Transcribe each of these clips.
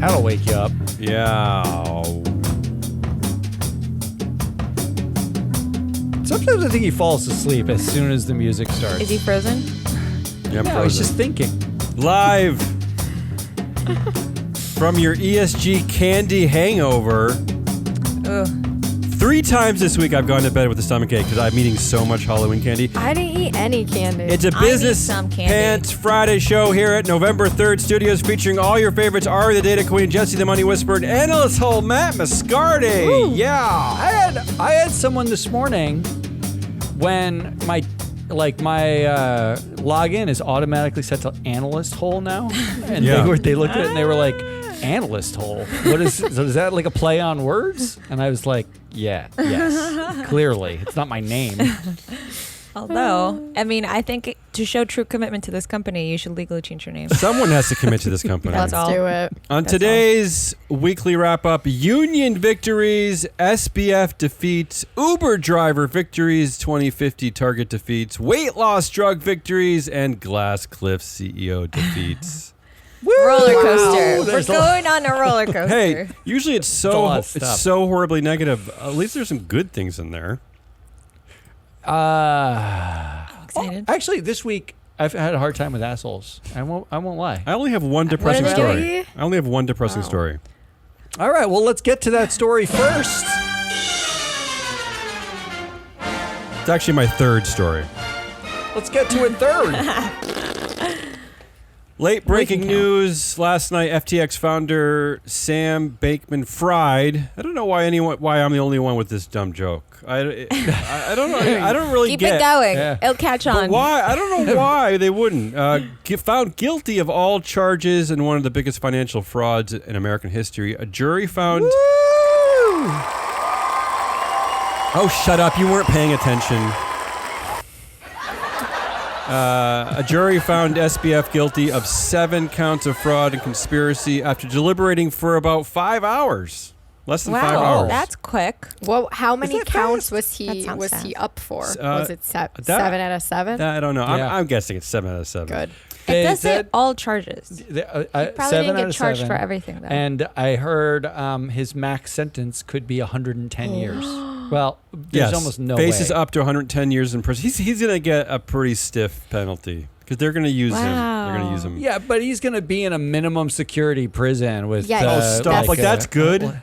That'll wake you up. Yeah. Sometimes I think he falls asleep as soon as the music starts. Is he frozen? Yeah, I'm No, I was just frozen. thinking. Live from your ESG candy hangover. Ugh. 3 times this week I've gone to bed with a stomachache because I'm eating so much Halloween candy. I didn't eat any candy. It's a I need Business some candy. Pants Friday show here at November 3rd Studios featuring all your favorites, Ari the Data Queen, Jesse the Money Whisperer, and Analyst Hole Matt Mascardi. Woo. Yeah. I had someone this morning when my login is automatically set to analyst hole now, and Yeah. they looked at it and they were like, analyst hole. What is? So is that like a play on words? And I was like, yes, clearly it's not my name. Although, I mean, I think to show true commitment to this company, you should legally change your name. Someone has to commit to this company. That's all. Let's do it. On That's today's weekly wrap-up, Union victories, SBF defeats, Uber driver victories, 2050 Target defeats, weight loss drug victories, and Glass Cliff CEO defeats. Roller coaster. Wow. We're going on a roller coaster. Hey, usually it's a lot of so stuff. horribly negative. At least there's some good things in there. Excited. Actually, this week I've had a hard time with assholes. I won't lie. I only have one depressing What story. really? I only have one depressing story. All right, well, let's get to that story first. It's actually my third story. Let's get to it third. Late breaking count. news last night. FTX founder Sam Bankman-Fried. I don't know why I'm the only one with this dumb joke. I don't know. I don't really Keep get it going. Yeah. It'll catch But on. why? I don't know why they wouldn't. Found guilty of all charges in one of the biggest financial frauds in American history. A jury found. Oh, shut up! You weren't paying attention. A jury found SBF guilty of 7 counts of fraud and conspiracy after deliberating for about 5 hours. Less than 5 wow, hours. that's quick. Well, how many that counts fast? was That he sounds he fast. up for? Was it 7 that- out of 7? I don't know. Yeah. I'm guessing it's 7 out of 7. Good. It does say said- all charges. Probably Probably didn't get charged for everything, though. And I heard his max sentence could be 110 years. Well, there's Yes. almost no Faces way. up to 110 years in prison. He's going to get a pretty stiff penalty because they're going to use him. They're going to use him. Yeah, but he's going to be in a minimum security prison with. Yeah, Oh, stop! Like that's good.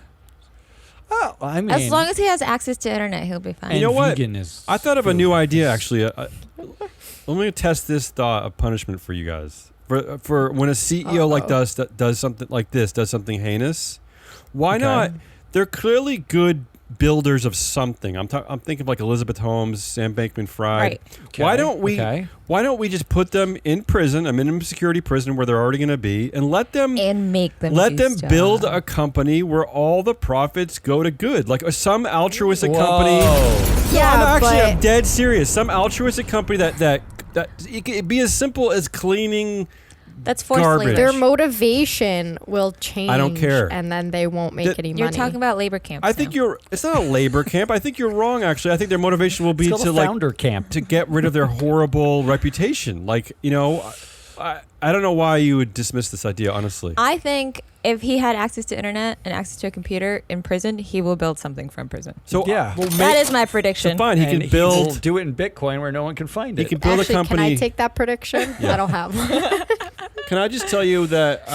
Oh, I mean, As long as he has access to internet, he'll be fine. and You know what? vegan is I thought of a food. new idea actually. Let me test this thought of punishment for you guys. For when a CEO like does something like this, does something heinous. Why Okay. not? They're clearly good builders of something. I'm thinking of like Elizabeth Holmes, Sam Bankman-Fried. Right. Okay, Why don't we? okay. Why don't we just put them in prison, a minimum security prison where they're already going to be, and let them make them let do them stuff. build a company where all the profits go to good, like some altruistic company. Whoa. Yeah, I'm but dead serious. Some altruistic company that it could be as simple as cleaning. That's forced Garbage. labor. their motivation will change. I don't care. And then they won't make any money. You're talking about labor camps. I think now. it's not a labor camp. I think you're wrong. Actually, I think their motivation will be It's called to a founder camp. to get rid of their horrible reputation. Like I don't know why you would dismiss this idea. Honestly, I think if he had access to internet and access to a computer in prison, he will build something from prison. so Yeah. That is my prediction. fine. He And can will build. do it in Bitcoin where no one can find He it. can build Actually, a company. can I take that prediction? Yeah. I don't have one. Can I just tell you that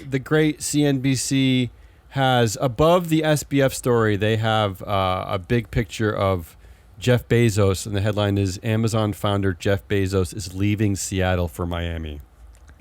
the great CNBC has, above the SBF story, they have a big picture of Jeff Bezos, and the headline is Amazon founder Jeff Bezos is leaving Seattle for Miami.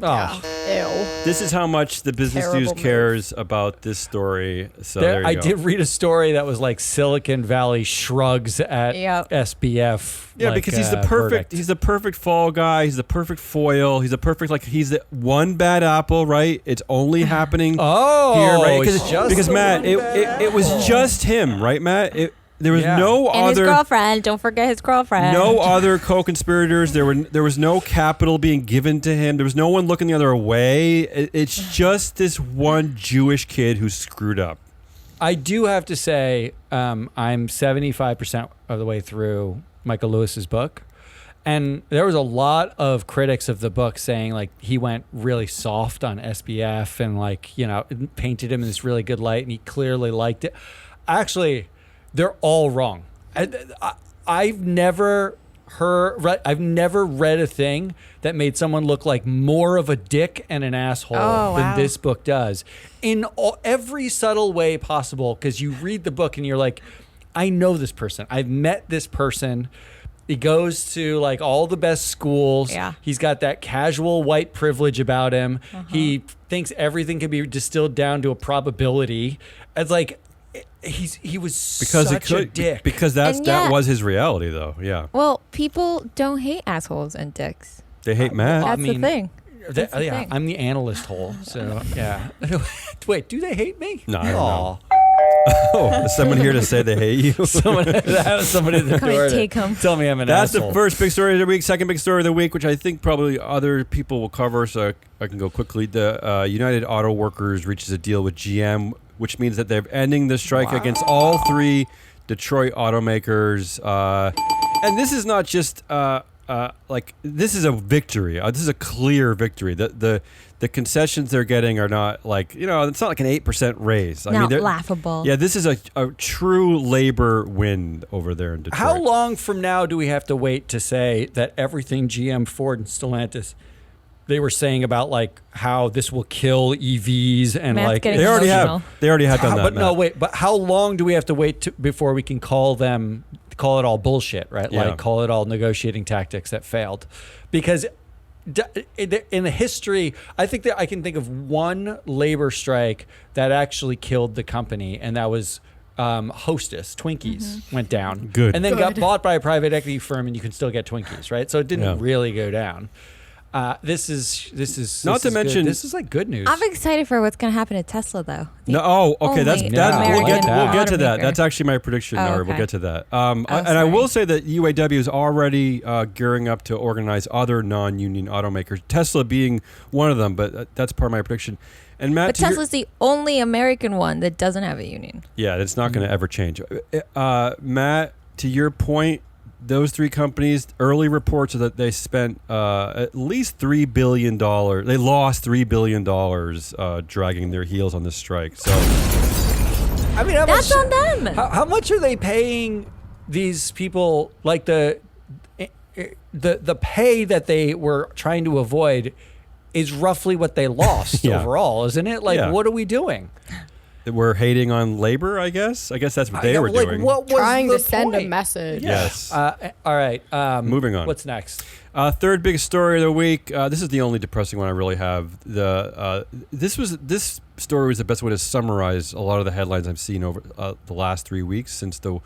Oh. Ew. This is how much the Business Terrible News move. cares about this story. So there you I go. did read a story that was like Silicon Valley shrugs at Yep. SBF. Yeah, like, because he's the perfect. verdict. He's the perfect fall guy. He's the perfect foil. He's the perfect he's the one bad apple. Right? It's only happening Oh, here, right? it's just Because the Matt, one bad it was apple. just him, right, Matt? There was Yeah. no And his other. girlfriend. Don't forget his girlfriend. No other co-conspirators. There was no capital being given to him. There was no one looking the other way. It's just this one Jewish kid who screwed up. I do have to say, I'm 75% of the way through Michael Lewis's book, And there was a lot of critics of the book saying like he went really soft on SBF and like, painted him in this really good light and he clearly liked it. Actually, they're all wrong. I've never read a thing that made someone look like more of a dick and an asshole than this book does in every subtle way possible. Because you read the book and you're like, I know this person. I've met this person. He goes to like all the best schools. Yeah. He's got that casual white privilege about him. He thinks everything can be distilled down to a probability. It's like he was such a dick. Because that was his reality, though. Yeah. Well, people don't hate assholes and dicks. They hate Matt. That's the thing. That's the thing. I'm the analyst hole. So yeah. Wait, do they hate me? No, I don't know. Oh, is someone here to say they hate you? Somebody at the Come door and to take 'em. tell me I'm an That's asshole. the first big story of the week. Second big story of the week, which I think probably other people will cover, so I can go quickly. The United Auto Workers reaches a deal with GM, which means that they're ending the strike against all three Detroit automakers. And this is not just this is a victory. This is a clear victory. The concessions they're getting are not like, it's not like an 8% raise. Not laughable. Yeah, this is a true labor win over there in Detroit. How long from now do we have to wait to say that everything GM, Ford, and Stellantis they were saying about like how this will kill EVs and Matt's like getting They already emotional. have. They already have done that. But no, Matt. wait. But how long do we have to wait before we can call it all bullshit, right? Yeah. Like call it all negotiating tactics that failed, because in the history, I think that I can think of one labor strike that actually killed the company, and that was Hostess. Twinkies went down, Good. and then got bought by a private equity firm, and you can still get Twinkies, right? So it didn't really go down. This is Not to mention- this is like good news. I'm excited for what's going to happen to Tesla, though. No, okay, that's only that. We'll American get to that. automaker. That's actually my prediction, Nari. We'll okay. get to that. And I sorry. will say that UAW is already gearing up to organize other non-union automakers. Tesla being one of them, but that's part of my prediction. And Matt, But Tesla's the only American one that doesn't have a union. yeah, it's not going to ever change. Matt, to your point, those three companies, early reports are that they spent at least $3 billion. They lost $3 billion dragging their heels on this strike. So I mean, That's on them. How much are they paying these people? Like the pay that they were trying to avoid is roughly what they lost Yeah. overall, isn't it? Like, Yeah. what are we doing? we're hating on labor, I guess. I guess that's what they were like, doing. What was Trying the to send a point? message. Yes. All right. Moving on. What's next? Third biggest story of the week. This is the only depressing one I really have. This story was the best way to summarize a lot of the headlines I've seen over the last 3 weeks since the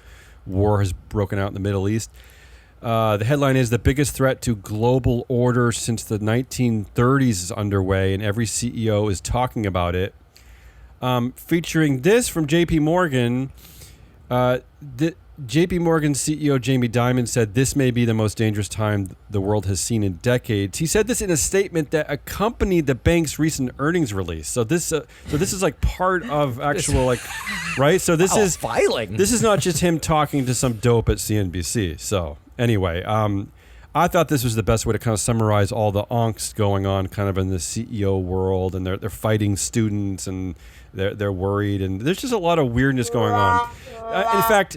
war has broken out in the Middle East. The headline is: the biggest threat to global order since the 1930s is underway, and every CEO is talking about it. Featuring this from J.P. Morgan. J.P. Morgan CEO Jamie Dimon said this may be the most dangerous time the world has seen in decades. He said this in a statement that accompanied the bank's recent earnings release. So this is like part of actual right. So this is filing. This is not just him talking to some dope at CNBC. So anyway, I thought this was the best way to kind of summarize all the angst going on kind of in the CEO world, and they're fighting students and they're worried, and there's just a lot of weirdness going on. In fact,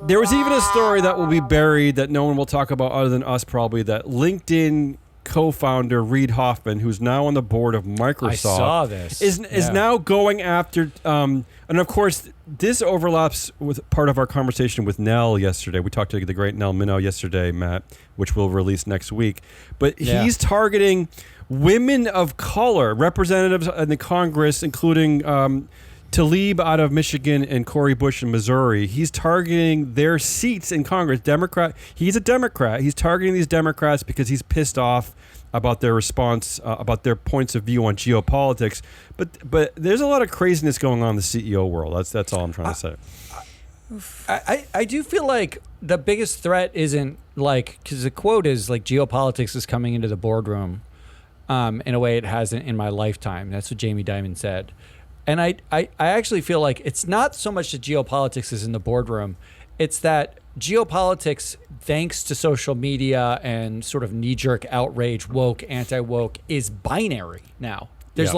there was even a story that will be buried that no one will talk about other than us probably, that LinkedIn co-founder Reid Hoffman, who's now on the board of Microsoft, I saw this. is now going after and of course this overlaps with part of our conversation with Nell yesterday. We talked to the great Nell Minow yesterday, Matt, which we'll release next week. But he's targeting women of color, representatives in the Congress, including Tlaib out of Michigan and Cori Bush in Missouri. He's targeting their seats in Congress. He's a Democrat. He's targeting these Democrats because he's pissed off about their response, about their points of view on geopolitics. But there's a lot of craziness going on in the CEO world. That's all I'm trying to say. I do feel like the biggest threat isn't because the quote is geopolitics is coming into the boardroom in a way it hasn't in my lifetime. That's what Jamie Dimon said. And I actually feel like it's not so much that geopolitics is in the boardroom. It's that geopolitics, thanks to social media and sort of knee-jerk outrage, woke, anti-woke, is binary now. There's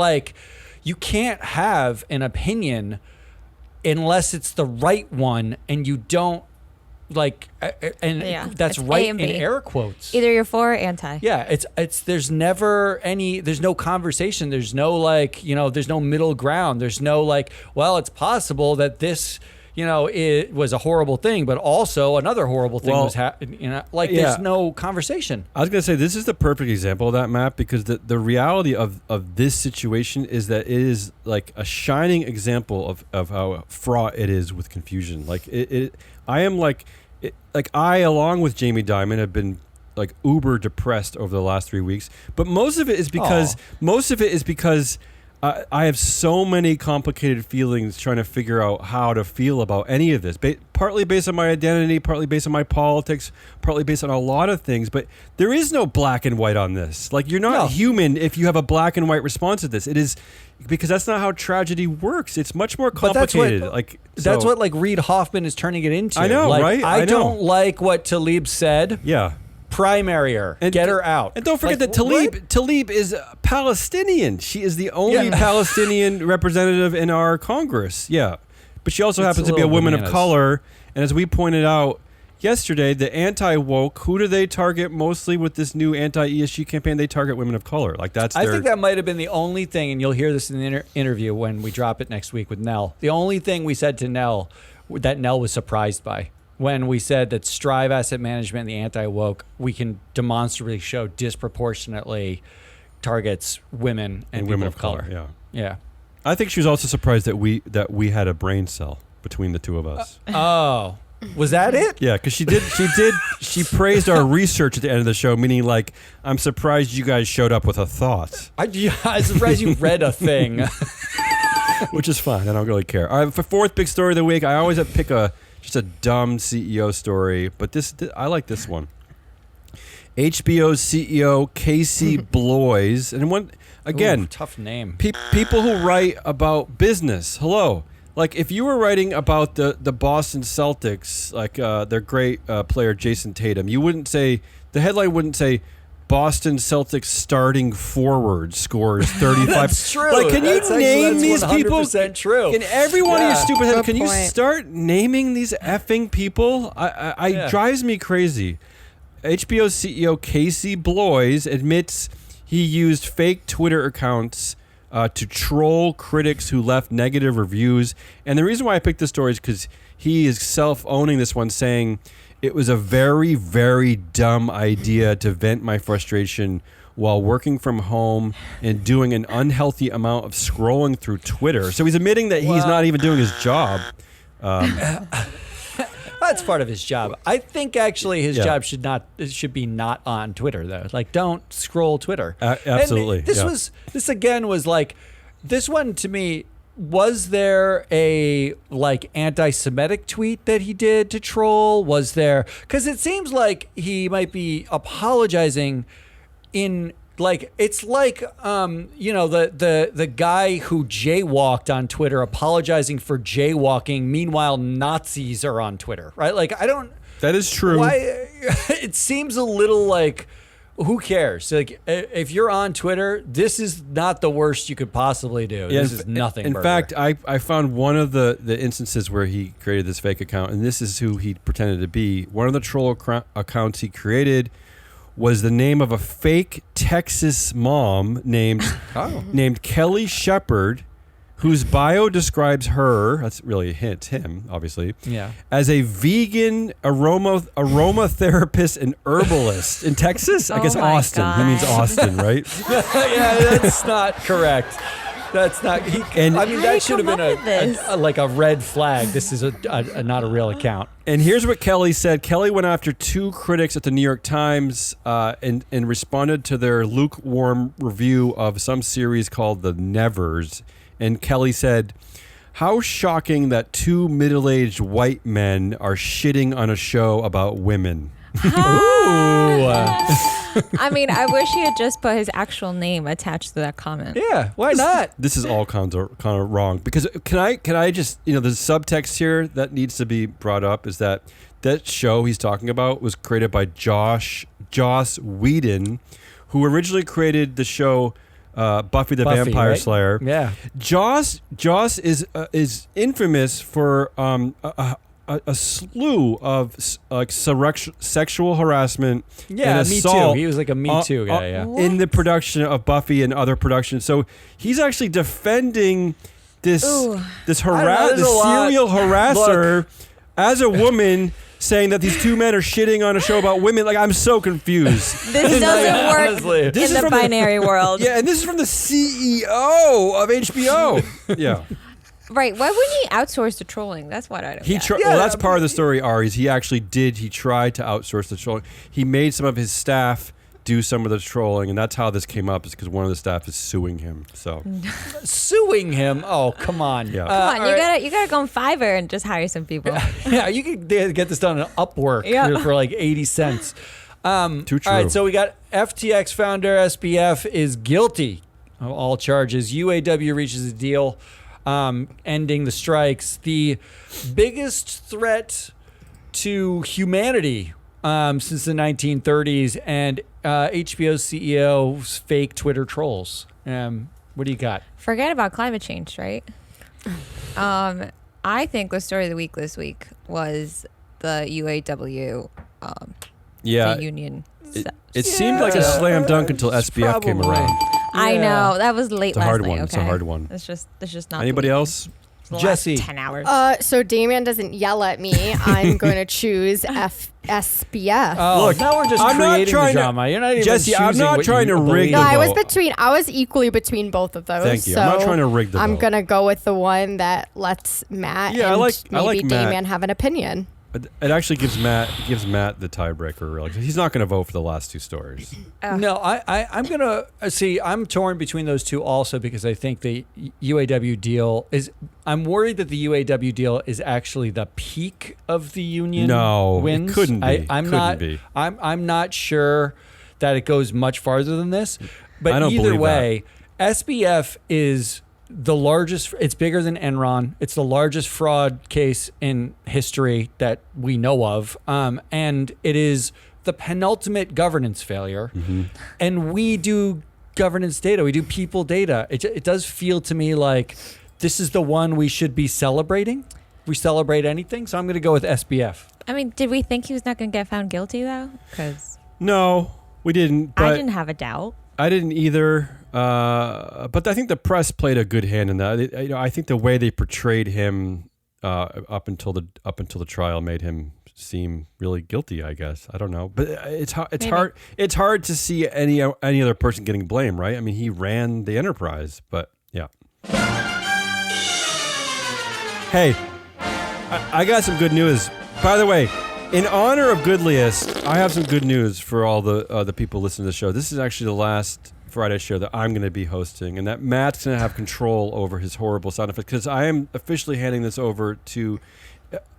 you can't have an opinion unless it's the right one, and you don't that's right in air quotes. Either you're for or anti. Yeah, it's there's never there's no conversation. There's no there's no middle ground. There's no it's possible that this it was a horrible thing, but also another horrible thing was happening. There's no conversation. I was going to say, this is the perfect example of that, Matt, because the reality of this situation is that it is like a shining example of how fraught it is with confusion. I, along with Jamie Dimon, have been uber depressed over the last 3 weeks, but most of it is because I have so many complicated feelings trying to figure out how to feel about any of this. Partly based on my identity, partly based on my politics, partly based on a lot of things. But there is no black and white on this. You're not human if you have a black and white response to this. It is because that's not how tragedy works. It's much more complicated. That's what Reid Hoffman is turning it into. I know, right? I don't like what Tlaib said. Yeah. Primary her. Get her out. And don't forget that Tlaib is Palestinian. She is the only Palestinian representative in our Congress. Yeah. But she also happens to be a woman of color. And as we pointed out yesterday, the anti-woke, who do they target mostly with this new anti-ESG campaign? They target women of color. I think that might have been the only thing, and you'll hear this in the interview when we drop it next week with Nell. The only thing we said to Nell that Nell was surprised by. When we said that Strive Asset Management and the anti-woke, we can demonstrably show disproportionately targets women and women of color. Yeah. I think she was also surprised that we had a brain cell between the two of us. Was that it? Yeah, because she praised our research at the end of the show, meaning I'm surprised you guys showed up with a thought. I'm surprised you read a thing. Which is fine. I don't really care. All right, for fourth big story of the week, I always have to pick just a dumb CEO story, but this I like this one. HBO's CEO Casey Bloys, and tough name. People who write about business. Hello, if you were writing about the Boston Celtics, their great player Jason Tatum, you wouldn't say the headline wouldn't say Boston Celtics starting forward scores 35. That's true. Can you name these people? 100% true. In every one of your stupid heads, can you point. start naming these effing people? It drives me crazy. HBO CEO Casey Bloys admits he used fake Twitter accounts to troll critics who left negative reviews. And the reason why I picked this story is because he is self-owning this one, saying, "It was a very, very dumb idea to vent my frustration while working from home and doing an unhealthy amount of scrolling through Twitter." So he's admitting that he's not even doing his job. That's part of his job. I think actually his job should be not on Twitter though. Don't scroll Twitter. Absolutely. And this one to me. Was there a anti-Semitic tweet that he did to troll? Was there? Because it seems like he might be apologizing in it's the guy who jaywalked on Twitter apologizing for jaywalking. Meanwhile, Nazis are on Twitter, right? I don't. That is true. Why? It seems a little who cares? If you're on Twitter, this is not the worst you could possibly do. This is nothing. In fact, I found one of the instances where he created this fake account, and this is who he pretended to be. One of the troll accounts he created was the name of a fake Texas mom named Kelly Shepard, whose bio describes her, that's really a hint, him, obviously, as a vegan aromatherapist and herbalist in Texas. I guess Austin. God. He means Austin, right? Yeah, that's not correct. That's not. That should have been a red flag. This is not a real account. And here's what Kelly said. Kelly went after two critics at the New York Times and responded to their lukewarm review of some series called The Nevers. And Kelly said, "How shocking that two middle-aged white men are shitting on a show about women." Ooh. I wish he had just put his actual name attached to that comment. Yeah, why not? This is all kind of wrong, because can I just, the subtext here that needs to be brought up is that that show he's talking about was created by Joss Whedon, who originally created the show Buffy the Vampire right? Slayer. Yeah. Joss is infamous for a slew of sexual harassment Yeah, and Me assault Too. He was like a Me Too guy, yeah. in the production of Buffy and other productions. So he's actually defending this Ooh. this I don't know, there's a lot. serial harasser as a woman, saying that these two men are shitting on a show about women. Like, I'm so confused. This doesn't work Honestly. This in is the from the- binary world. Yeah, and this is from the CEO of HBO. Yeah. Right. Why wouldn't he outsource the trolling? That's what I don't get. Well, that's part of the story, Ari, is he actually he tried to outsource the trolling. He made some of his staff do some of the trolling, and that's how this came up, is because one of the staff is suing him. So Suing him? Oh, come on. Yeah. Come on, you gotta go on Fiverr and just hire some people. Yeah, you could get this done on Upwork Yeah. for like 80 cents. Too true. All right, so we got FTX founder SBF is guilty of all charges. UAW reaches a deal ending the strikes. The biggest threat to humanity since the 1930s, and HBO's CEO's fake Twitter trolls. What do you got? Forget about climate change, right? I think the story of the week this week was the UAW, yeah, the union. it seemed like a slam dunk until SBF came Probably. around. I Yeah. know that was late It's a last hard night. one. Okay? It's a hard one. It's just not. Anybody else? The last Jesse. 10 hours. So Damien doesn't yell at me. I'm going to choose SBF. Oh, Look, now we're just I'm not creating trying the to- drama. You're not even Jesse, I'm choosing not what trying you to rig believe. No, the I was vote. I was equally between both of those. Thank you. So I'm not trying to rig the I'm vote. gonna go with the one that lets Matt Yeah, I and like maybe Matt. Damien have an opinion. It actually gives Matt the tiebreaker. Really, he's not going to vote for the last two stories. No, I'm gonna see. I'm torn between those two also, because I think the UAW deal is. I'm worried that the UAW deal is actually the peak of the union. No, it wins. couldn't be. I'm Couldn't not. be. I'm not sure that it goes much farther than this. But I don't either believe way, SBF is the largest. It's bigger than Enron. It's the largest fraud case in history that we know of, and it is the penultimate governance failure. Mm-hmm. And we do governance data. We do people data. It does feel to me like this is the one we should be celebrating. We celebrate anything, so I'm going to go with SBF. I mean, did we think he was not going to get found guilty though? Because No, we didn't. But I didn't have a doubt. I didn't either. But I think the press played a good hand in that. I think the way they portrayed him up until the trial made him seem really guilty. I guess I don't know, but it's Maybe. hard. It's hard to see any other person getting blamed, right? I mean, he ran the enterprise, but yeah. Hey, I got some good news. By the way, in honor of Goodliest, I have some good news for all the people listening to the show. This is actually the last Friday show that I'm going to be hosting, and that Matt's going to have control over his horrible sound effects, because I am officially handing this over to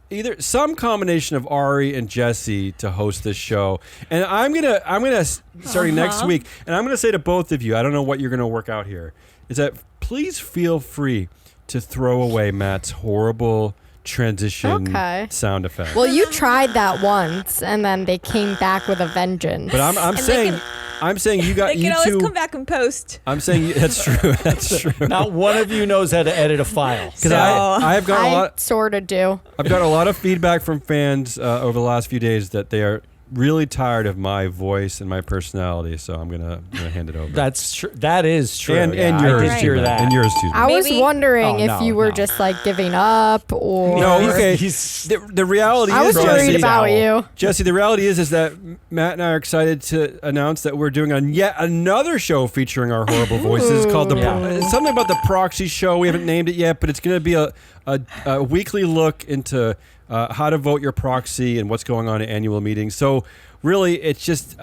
either some combination of Ari and Jesse to host this show. And I'm gonna starting next week, and I'm gonna say to both of you, I don't know what you're gonna work out here, is that please feel free to throw away Matt's horrible transition sound effect. Well, you tried that once, and then they came back with a vengeance. But I'm saying you got They you can always two. come back and post. I'm saying that's true. That's true. Not one of you knows how to edit a file. Because I've got a I lot. sort of do. I've got a lot of feedback from fans over the last few days that they are really tired of my voice and my personality. So I'm gonna hand it over. That's true. That is true. and Yeah, yours, I did hear too, that. and yours too. I was Maybe- wondering Oh, if no, you were no. just like giving up, or No, okay. He's- The reality I is, was worried Jesse, about you. Jesse, the reality is that Matt and I are excited to announce that we're doing yet another show featuring our horrible voices. It's called Yeah. something about the Proxy Show. We haven't named it yet, but it's going to be a weekly look into how to vote your proxy and what's going on at annual meetings. So really, it's just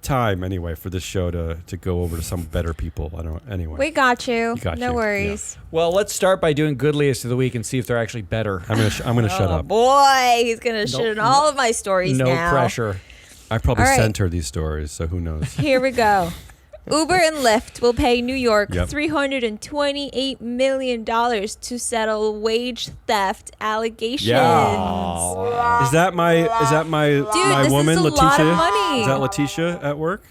time anyway for this show to go over to some better people. Anyway. We got you. got No you, worries. Well, let's start by doing Goodliest of the week and see if they're actually better. I'm gonna shut Oh up. boy, he's gonna shit on all of my stories No now. pressure. I probably All right. sent her these stories, so who knows? Here we go. Uber and Lyft will pay New York Yep. $328 million to settle wage theft allegations. Yeah. Is that my my this woman is a Letitia? lot of money. Is that Letitia at work?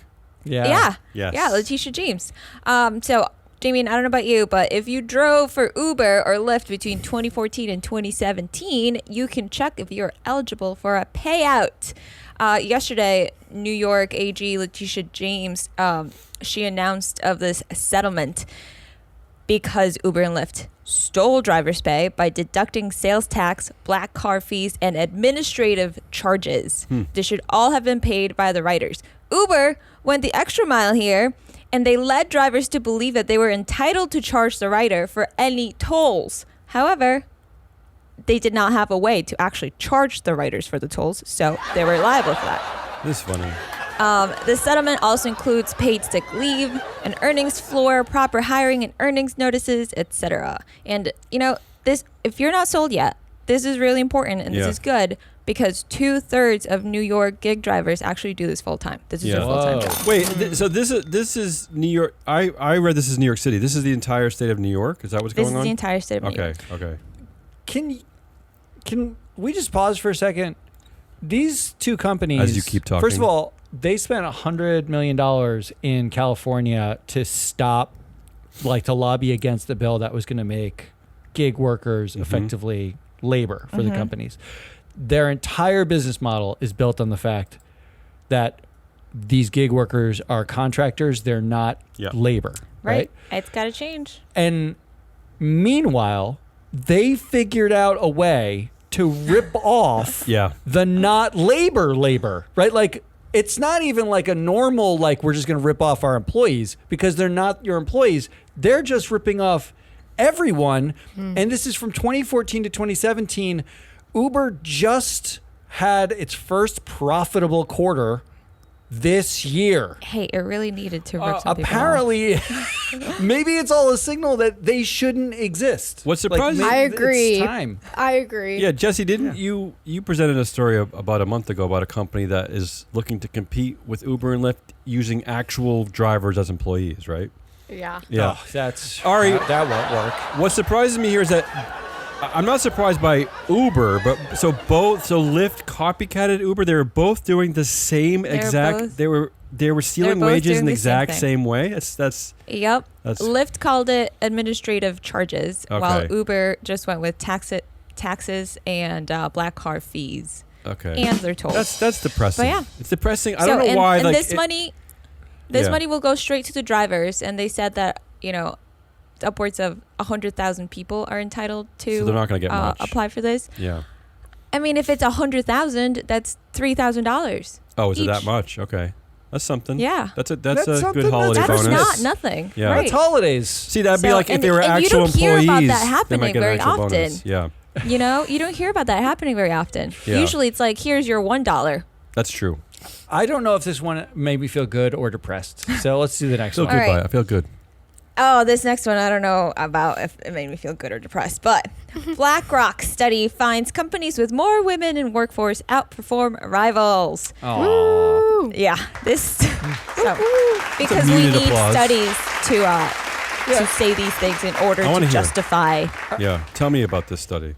Yeah. Yes. Yeah, Letitia James. So, Damien, I don't know about you, but if you drove for Uber or Lyft between 2014 and 2017, you can check if you're eligible for a payout. Yesterday, New York AG Letitia James, she announced of this settlement because Uber and Lyft stole driver's pay by deducting sales tax, black car fees, and administrative charges. This should all have been paid by the riders. Uber went the extra mile here, and they led drivers to believe that they were entitled to charge the rider for any tolls. However, they did not have a way to actually charge the riders for the tolls, so they were liable for that. This is funny. The settlement also includes paid sick leave, an earnings floor, proper hiring and earnings notices, etc. And, this, if you're not sold yet, this is really important and this is good because 2/3 of New York gig drivers actually do this full time. This is their full time job. Wait, so this is New York. I read this is New York City. This is the entire state of New York. Is that what's This going is on? the entire state of New York. Okay. Can we just pause for a second? These two companies, As you keep talking. First of all, they spent $100 million in California to stop, to lobby against the bill that was going to make gig workers effectively labor for the companies. Their entire business model is built on the fact that these gig workers are contractors. They're not labor, right? It's got to change. And meanwhile, they figured out a way to rip off the not labor, right? It's not even like a normal, we're just going to rip off our employees because they're not your employees. They're just ripping off everyone. And this is from 2014 to 2017. Uber just had its first profitable quarter this year. Hey, it really needed to rip some people apparently, maybe it's all a signal that they shouldn't exist. What's surprising? I agree. It's time. I agree. Yeah, Jesse, didn't you presented a story about a month ago about a company that is looking to compete with Uber and Lyft using actual drivers as employees, right? Yeah. Yeah. Oh, that's Ari, that won't work. What surprises me here is that I'm not surprised by Uber, but so Lyft copycatted Uber. They were both doing the same exact. They were stealing both wages doing in the the same exact thing. same way. Yep. Lyft called it administrative charges, while Okay. Uber just went with taxes and black car fees. Okay. And their tolls. That's depressing. But yeah. It's depressing. I don't know why. And this money will go straight to the drivers. And they said that upwards of 100,000 people are entitled to. So they're not going to get much. Apply for this. Yeah. I mean, if it's 100,000, that's $3,000. Oh, is it each. that much? Okay. That's something. Yeah. That's a something. good holiday That's bonus. not nothing. Yeah. Right. It's holidays. See, that'd be So- like if and- they were and you actual don't hear employees. about that they happening might get very an actual often. bonus. Yeah, You don't hear about that happening very often. Yeah. Usually it's like, here's your $1. that's true. I don't know if this one made me feel good or depressed. So let's do the next Feel one. good All by right. it. I feel good. Oh, this next one, I don't know about if it made me feel good or depressed, but BlackRock study finds companies with more women in workforce outperform rivals. Aw. Yeah, because we muted need applause. studies to say these things in order I wanna to hear. justify Yeah. Tell me about this study.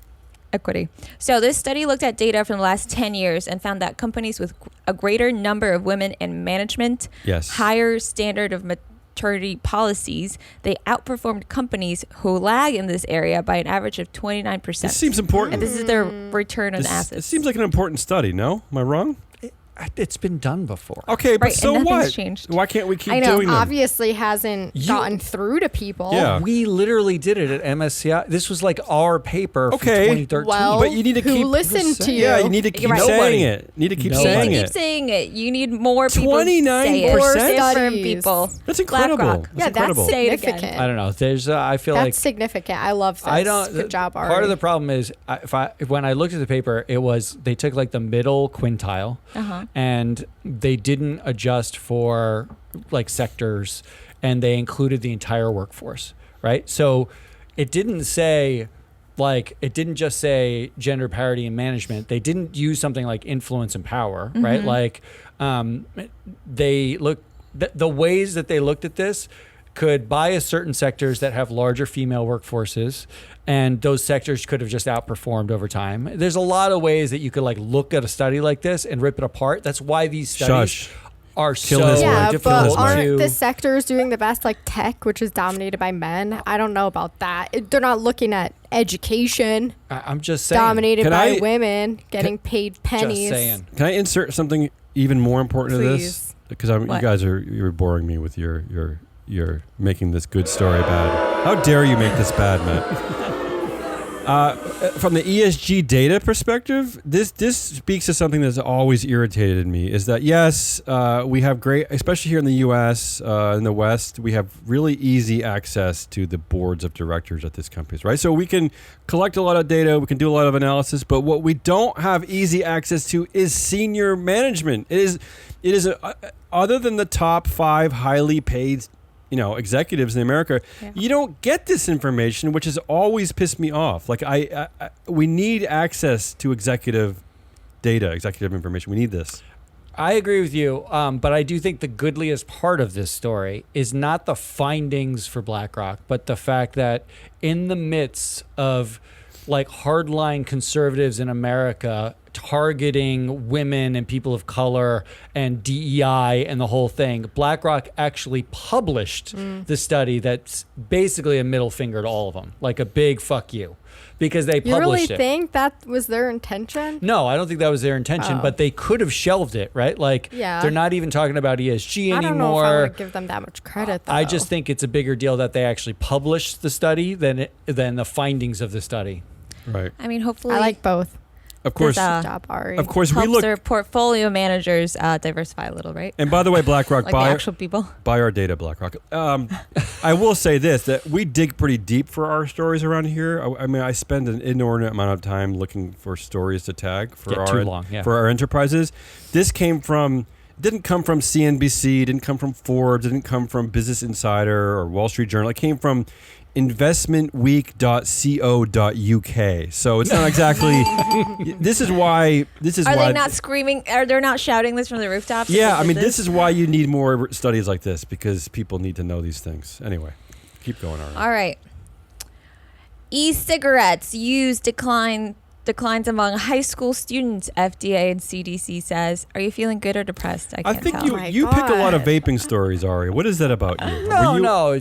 equity. So this study looked at data from the last 10 years and found that companies with a greater number of women in management, Yes. higher standard of maternity policies, they outperformed companies who lag in this area by an average of 29%. This seems important. And this is their return on It assets. seems like an important study. No, am I wrong? It's been done before. Okay, but Right, so and nothing's what? changed. Why can't we keep I know, doing them? Obviously hasn't gotten through to people. Yeah. We literally did it at MSCI. This was like our paper from Okay. 2013. Well, But you need to who keep listened to you? Yeah, you need to keep Right. saying Nobody. it. Need to keep Nobody. saying keep it. saying it. You need more people 29%? say it. More Studies. people. That's incredible. BlackRock. Yeah, incredible. that's Say it again. significant. I don't know. There's I feel That's like significant. I love this. I don't. Good job, Ari. Part of the problem is when I looked at the paper, it was they took like the middle quintile, and they didn't adjust for like sectors, and they included the entire workforce, right? So it didn't say it didn't just say gender parity in management. They didn't use something like influence and power, right? Like they the ways that they looked at this could bias certain sectors that have larger female workforces, and those sectors could have just outperformed over time. There's a lot of ways that you could like look at a study like this and rip it apart. That's why these studies are Kill so his mic. Yeah, difficult but Kill his mic. aren't the to. sectors doing the best, like tech, which is dominated by men? I don't know about that. They're not looking at education, I'm just saying. dominated Can by I- women, getting paid pennies. Just saying. Can I insert something even more important to this? Please. Because you What? guys you're boring me with your making this good story bad. How dare you make this bad, Matt? From the ESG data perspective, this speaks to something that's always irritated me. Is that yes, we have great, especially here in the U.S. In the West, we have really easy access to the boards of directors at these companies, right? So we can collect a lot of data, we can do a lot of analysis, but what we don't have easy access to is senior management. It is other than the top 5 highly paid executives in America, you don't get this information, which has always pissed me off. Like we need access to executive data, executive information. We need this. I agree with you, but I do think the goodliest part of this story is not the findings for BlackRock, but the fact that in the midst of like hardline conservatives in America targeting women and people of color and DEI and the whole thing, BlackRock actually published the study that's basically a middle finger to all of them, like a big fuck you, because they You really published it. think that was their intention? No, I don't think that was their intention, Oh. but they could have shelved it, right? Like Yeah. they're not even talking about ESG I anymore. don't know if I would give them that much credit, though. I just think it's a bigger deal that they actually published the study than the findings of the study. Right. I mean, hopefully, I like both. Of course. There's, Good job, Ari. Of course, we helps look. their portfolio managers diversify a little, right? And by the way, BlackRock, Like the actual people. buy our data, BlackRock. I will say this, that we dig pretty deep for our stories around here. I mean, I spend an inordinate amount of time looking for stories to tag for Yeah, too long, yeah. for our enterprises. This didn't come from CNBC, didn't come from Forbes, didn't come from Business Insider or Wall Street Journal. It came from investmentweek.co.uk. So it's not exactly. This is why. Are they not screaming? Are they not shouting this from the rooftops? Yeah, I mean, this is why you need more studies like this, because people need to know these things. Anyway, keep going, Ari. All right. E-cigarettes use declines among high school students, FDA and CDC says. Are you feeling good or depressed? I I can't think tell. you pick a lot of God. vaping stories, Ari. What is that about you? No.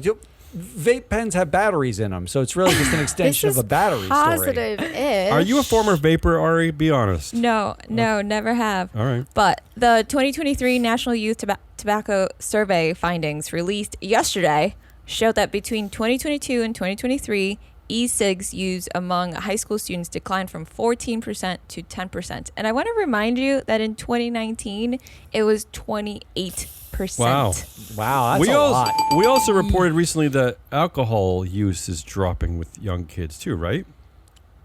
Vape pens have batteries in them, so it's really just an extension of a battery story. Positive-ish. Are you a former vapor, Ari? Be honest. No, never have. All right. But the 2023 National Youth Tobacco Survey findings released yesterday showed that between 2022 and 2023, e-cigs use among high school students declined from 14% to 10%. And I want to remind you that in 2019, it was 28%. Wow. Wow, that's a lot. We also reported recently that alcohol use is dropping with young kids too, right?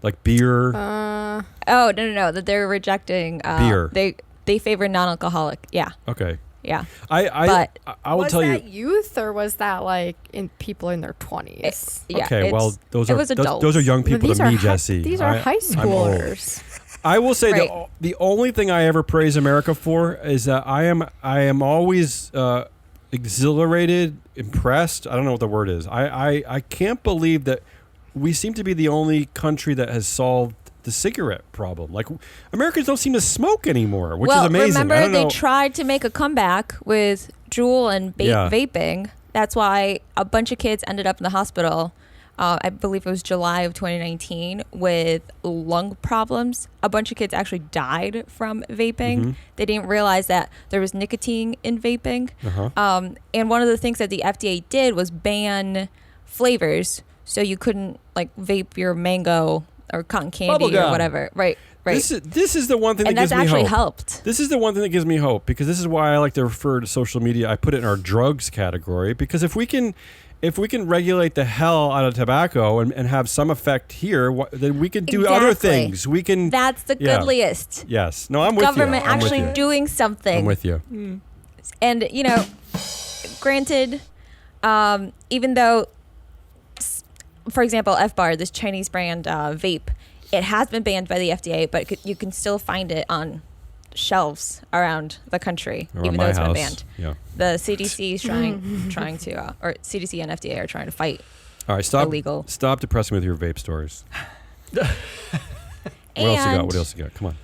Like beer. Oh, no. That they're rejecting Beer. They favor non-alcoholic. Yeah. Okay. Yeah. I will was tell that you. youth or was that like in people in their 20s? Yeah. Okay, well, those it are was adults. those are young people These to are me, hi- Jesse. These are high I'm old. schoolers. I will say Right. the only thing I ever praise America for is that I am always exhilarated, impressed. I don't know what the word is. I can't believe that we seem to be the only country that has solved the cigarette problem. Like Americans don't seem to smoke anymore, which is amazing. Remember I don't they know. tried to make a comeback with Juul and Yeah. vaping. That's why a bunch of kids ended up in the hospital. I believe it was July of 2019 with lung problems. A bunch of kids actually died from vaping. Mm-hmm. They didn't realize that there was nicotine in vaping. Uh-huh. And one of the things that the FDA did was ban flavors, so you couldn't like vape your mango or cotton candy Bubblegum. or whatever. Right. This is the one thing And that gives that's me actually hope. helped. This is the one thing that gives me hope, because this is why I like to refer to social media. I put it in our drugs category, because if we can regulate the hell out of tobacco and have some effect here, then we can do other Exactly. things. We can. That's the Yeah. goodliest. Yes. No, I'm with Government you. I'm actually with you. doing something. I'm with you. And, granted, even though, for example, F-Bar, this Chinese brand vape, it has been banned by the FDA, but you can still find it on shelves around the country, Around even though my it's been house. banned. Yeah. The CDC is trying to, or CDC and FDA are trying to fight. All right, stop. Illegal. Stop depressing me with your vape stories. What And, else you got? What else you got? Come on.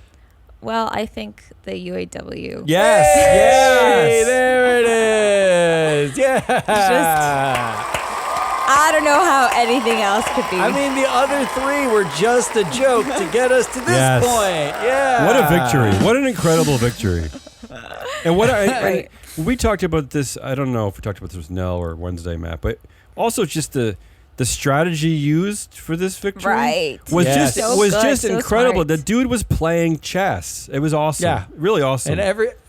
Well, I think the UAW. Yes. Hey, Yes. there it is. Yeah. I don't know how anything else could be. I mean, the other three were just a joke to get us to this Yes. point. Yeah. What a victory. What an incredible victory. And what Right. and we talked about this, I don't know if we talked about this with Nell or Wednesday, Matt, but also just the strategy used for this victory Right. was Yes. just So was good, just so incredible. smart. The dude was playing chess. It was awesome. Yeah. Really awesome.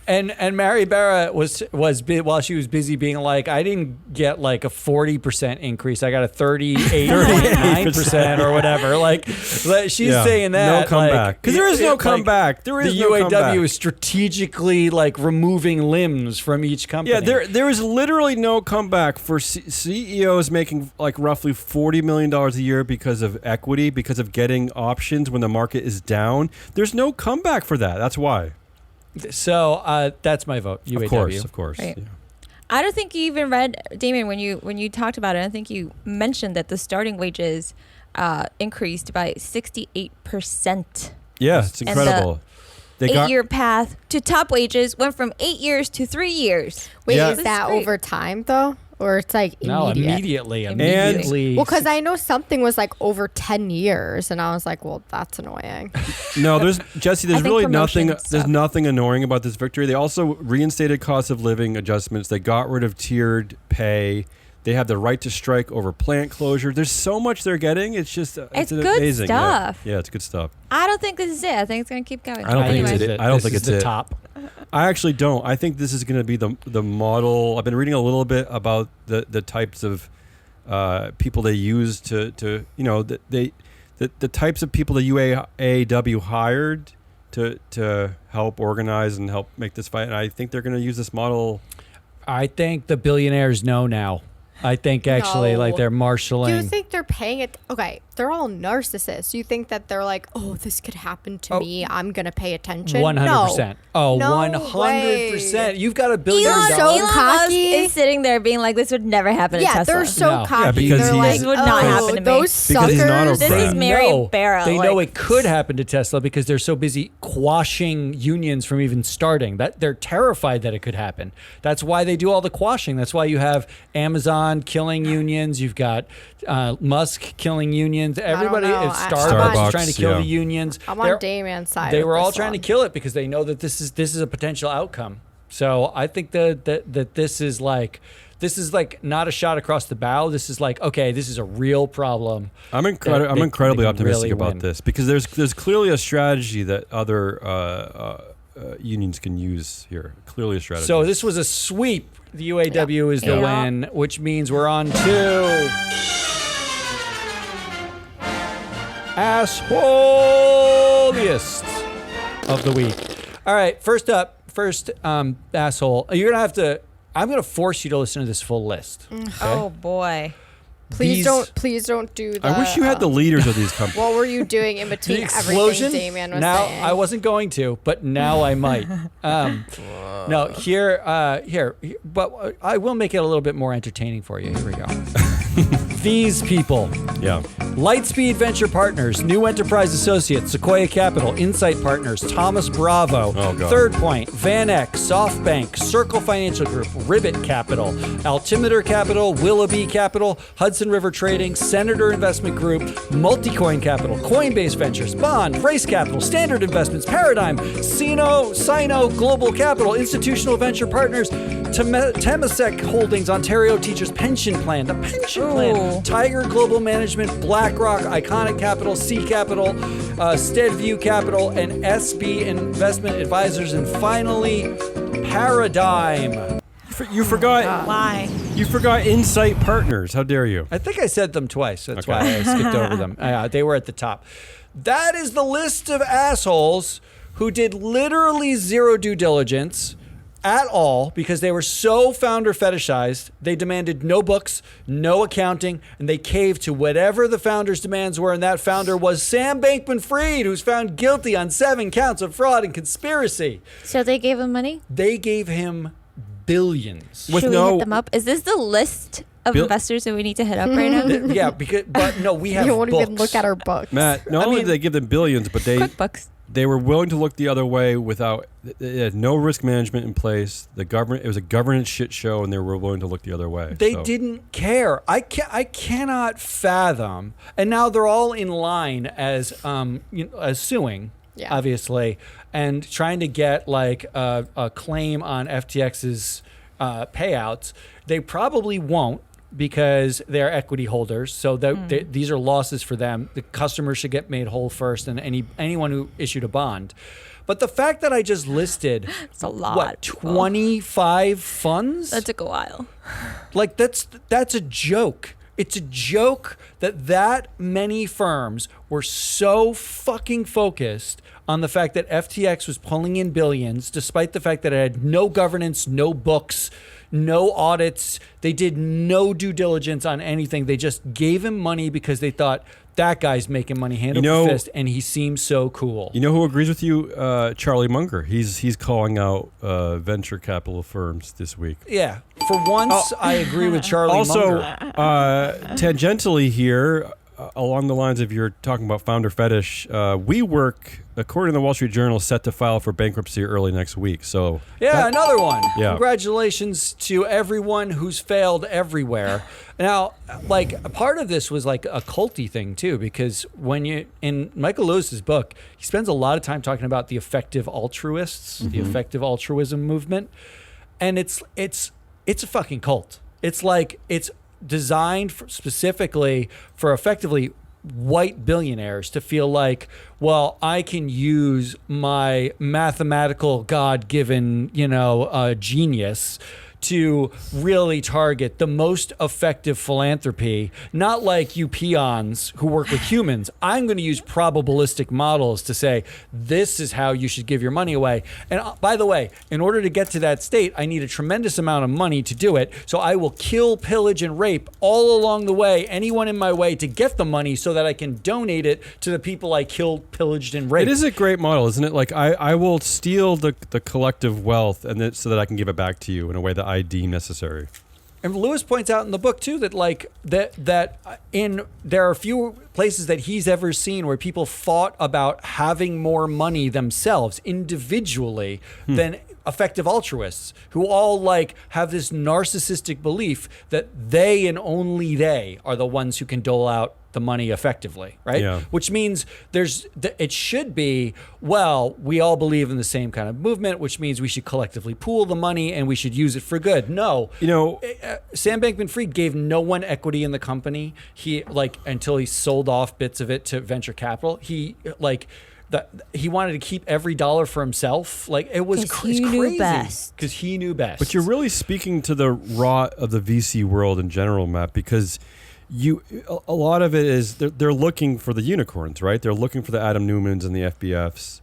And Mary Barra was while she was busy being like, I didn't get like a 40% increase. I got a 38.9% or whatever. Like she's Yeah. saying that no comeback. Because there is no comeback. There is the no UAW comeback. is strategically like removing limbs from each company. Yeah, there is literally no comeback for CEOs making like roughly $40 million a year because of equity, because of getting options when the market is down. There's no comeback for that. That's why. So that's my vote. UAW. Of course. Right. Yeah. I don't think you even read, Damien, when you talked about it. I think you mentioned that the starting wages increased by 68%. Yeah, it's And incredible. They got 8-year path to top wages went from 8 years to 3 years. Wait, Yeah. is that Great. over time though, or it's like No, immediate? immediately. Well, because I know something was like over 10 years, and I was like, well, that's annoying. no. There's Jesse. There's I think really promotion nothing. There's stuff. nothing annoying about this victory. They also reinstated cost of living adjustments. They got rid of tiered pay. They have the right to strike over plant closure. There's so much they're getting. It's just It's good amazing. stuff. Yeah, it's good stuff. I don't think this is it. I think it's going to keep going. I don't think Anyway. it's it. I don't think This it's is the it. top. I actually don't. I think this is going to be the model. I've been reading a little bit about the types of people they use to the types of people the UAW hired to help organize and help make this fight. And I think they're going to use this model. I think the billionaires know now. I think actually, like No. they're Do marshaling. you think they're paying it? Okay, they're all narcissists. You think that they're like, oh, this could happen to me. I'm gonna pay attention. 100%. Oh, No 100%. way. You've got $1 billion. Elon- so Elon Musk cocky. is sitting there being like, this would never happen to Yeah, Tesla. they're so No. cocky. Yeah, because they're he's- like, This would not happen to me. those Because he's not a suckers. This brand. is Mary Barra. They like, know it could happen to Tesla because they're so busy quashing unions from even starting. That they're terrified that it could happen. That's why they do all the quashing. That's why you have Amazon killing unions. You've got Musk killing unions. Everybody, know. Starbucks is trying to kill yeah. the unions. I'm They're- on Damien's side. They with were all this trying to one. kill it because they know that this is a potential outcome. So I think that this is like not a shot across the bow. This is like, okay, this is a real problem. I'm They- incredibly they can optimistic really about win. this because there's clearly a strategy that other unions can use here. Clearly a strategy. So this was a sweep. The UAW is the Yeah. win, which means we're on to assholiest of the week. All right, first asshole. You're gonna have to. I'm gonna force you to listen to this full list. Okay? Oh boy. Please These- don't do the. I wish you had the leaders of these companies. What were you doing in The between explosion. everything Damien was Now saying? I wasn't going to, but now I might. No, here. But I will make it a little bit more entertaining for you. Here we go. These people. Yeah. Lightspeed Venture Partners, New Enterprise Associates, Sequoia Capital, Insight Partners, Thomas Bravo, Oh, God. Third Point, VanEck, SoftBank, Circle Financial Group, Ribbit Capital, Altimeter Capital, Willoughby Capital, Hudson River Trading, Senator Investment Group, Multicoin Capital, Coinbase Ventures, Bond, Race Capital, Standard Investments, Paradigm, Sino, Global Capital, Institutional Venture Partners, Temasek Holdings, Ontario Teachers Pension Plan, the Pension Plan, Tiger Global Management, BlackRock, Iconic Capital, C Capital, Steadview Capital, and SB Investment Advisors, and finally, Paradigm. You forgot. Why? You forgot Insight Partners. How dare you? I think I said them twice. That's Okay. why I skipped over them. They were at the top. That is the list of assholes who did literally zero due diligence, at all because they were so founder fetishized. They demanded no books, no accounting, and they caved to whatever the founder's demands were. And that founder was Sam Bankman-Fried, who's found guilty on 7 counts of fraud and conspiracy. So they gave him money? They gave him billions. With Should we no- hit them up? Is this the list of investors that we need to hit up right now? Yeah, but no, we have You won't books. even look at our books. Matt, not only did they give them billions, but QuickBooks. they were willing to look the other way without they had no risk management in place. It was a governance shit show, and they were willing to look the other way. They didn't care. I cannot fathom. And now they're all in line as as suing, Yeah. obviously, and trying to get like a claim on FTX's payouts. They probably won't because they're equity holders. So these are losses for them. The customers should get made whole first, and anyone who issued a bond. But the fact that I just listed, It's a lot of people. 25 funds? That took a while. Like that's a joke. It's a joke that many firms were so fucking focused on the fact that FTX was pulling in billions, despite the fact that it had no governance, no books, no audits. They did no due diligence on anything. They just gave him money because they thought that guy's making money hand over fist, and he seems so cool. You know who agrees with you? Charlie Munger. He's calling out venture capital firms this week. Yeah. For once, I agree with Charlie Also, Munger. tangentially here, along the lines of you're talking about founder fetish, WeWork, according to the Wall Street Journal, is set to file for bankruptcy early next week. So Yeah, another one. Yeah. Congratulations to everyone who's failed everywhere. Now, like, part of this was like a culty thing too, because in Michael Lewis's book, he spends a lot of time talking about the effective altruists, the effective altruism movement, and it's a fucking cult. It's like it's designed specifically for effectively white billionaires to feel like, well, I can use my mathematical God-given, genius to really target the most effective philanthropy, not like you peons who work with humans. I'm going to use probabilistic models to say, this is how you should give your money away. And by the way, in order to get to that state, I need a tremendous amount of money to do it. So I will kill, pillage, and rape all along the way, anyone in my way to get the money so that I can donate it to the people I killed, pillaged, and raped. it is a great model, isn't it? Like I will steal the collective wealth so that I can give it back to you in a way that I deem necessary. And Lewis points out in the book too that there are few places that he's ever seen where people fought about having more money themselves individually than effective altruists who all like have this narcissistic belief that they and only they are the ones who can dole out the money effectively, right? Yeah. Which means it should be, well, we all believe in the same kind of movement, which means we should collectively pool the money and we should use it for good. No, Sam Bankman-Fried gave no one equity in the company. He until he sold off bits of it to venture capital. He wanted to keep every dollar for himself. Like it was crazy because he knew best. But you're really speaking to the rot of the VC world in general, Matt, because a lot of it is they're looking for the unicorns, right? They're looking for the Adam Newmans and the FBFs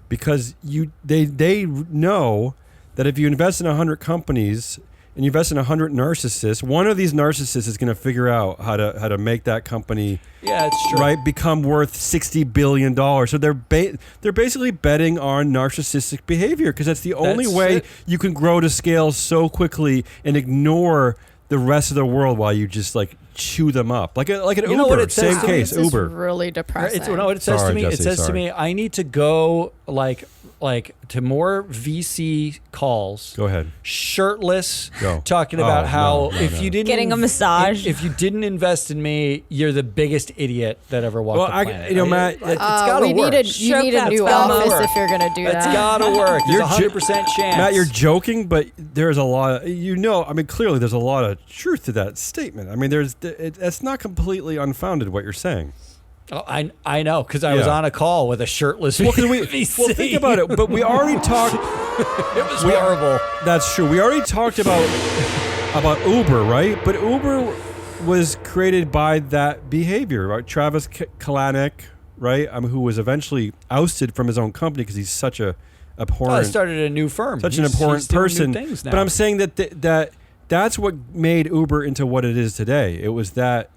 because they know that if you invest in 100 companies and you invest in 100 narcissists, one of these narcissists is going to figure out how to make that company, it's true, right, become worth $60 billion. So they're basically betting on narcissistic behavior because that's the only way you can grow to scale so quickly and ignore the rest of the world while you just like chew them up like an Uber. What it says Same to case, This Uber. is really depressing. What it says Sorry, to me. Jesse, It says to sorry. me, I need to go to more VC calls. Go ahead. Shirtless, Go. talking about how no, if no. you didn't Getting a massage. if you didn't invest in me, you're the biggest idiot that ever walked the planet. Matt, it's gotta you work. need Stroke a that new gotta office work. if you're gonna do That's that. gotta work. There's You're a 100% chance. Matt, you're joking, but there's a lot of, clearly there's a lot of truth to that statement. I mean, that's not completely unfounded what you're saying. Oh, I know because I was on a call with a shirtless VC. Well, think about it. But we already talked. It was horrible. That's true. We already talked about Uber, right? But Uber was created by that behavior, right? Travis Kalanick, right? Who was eventually ousted from his own company because he's such a abhorrent. I started a new firm. Such an He's abhorrent doing new person. things now. But I'm saying that's what made Uber into what it is today. It was that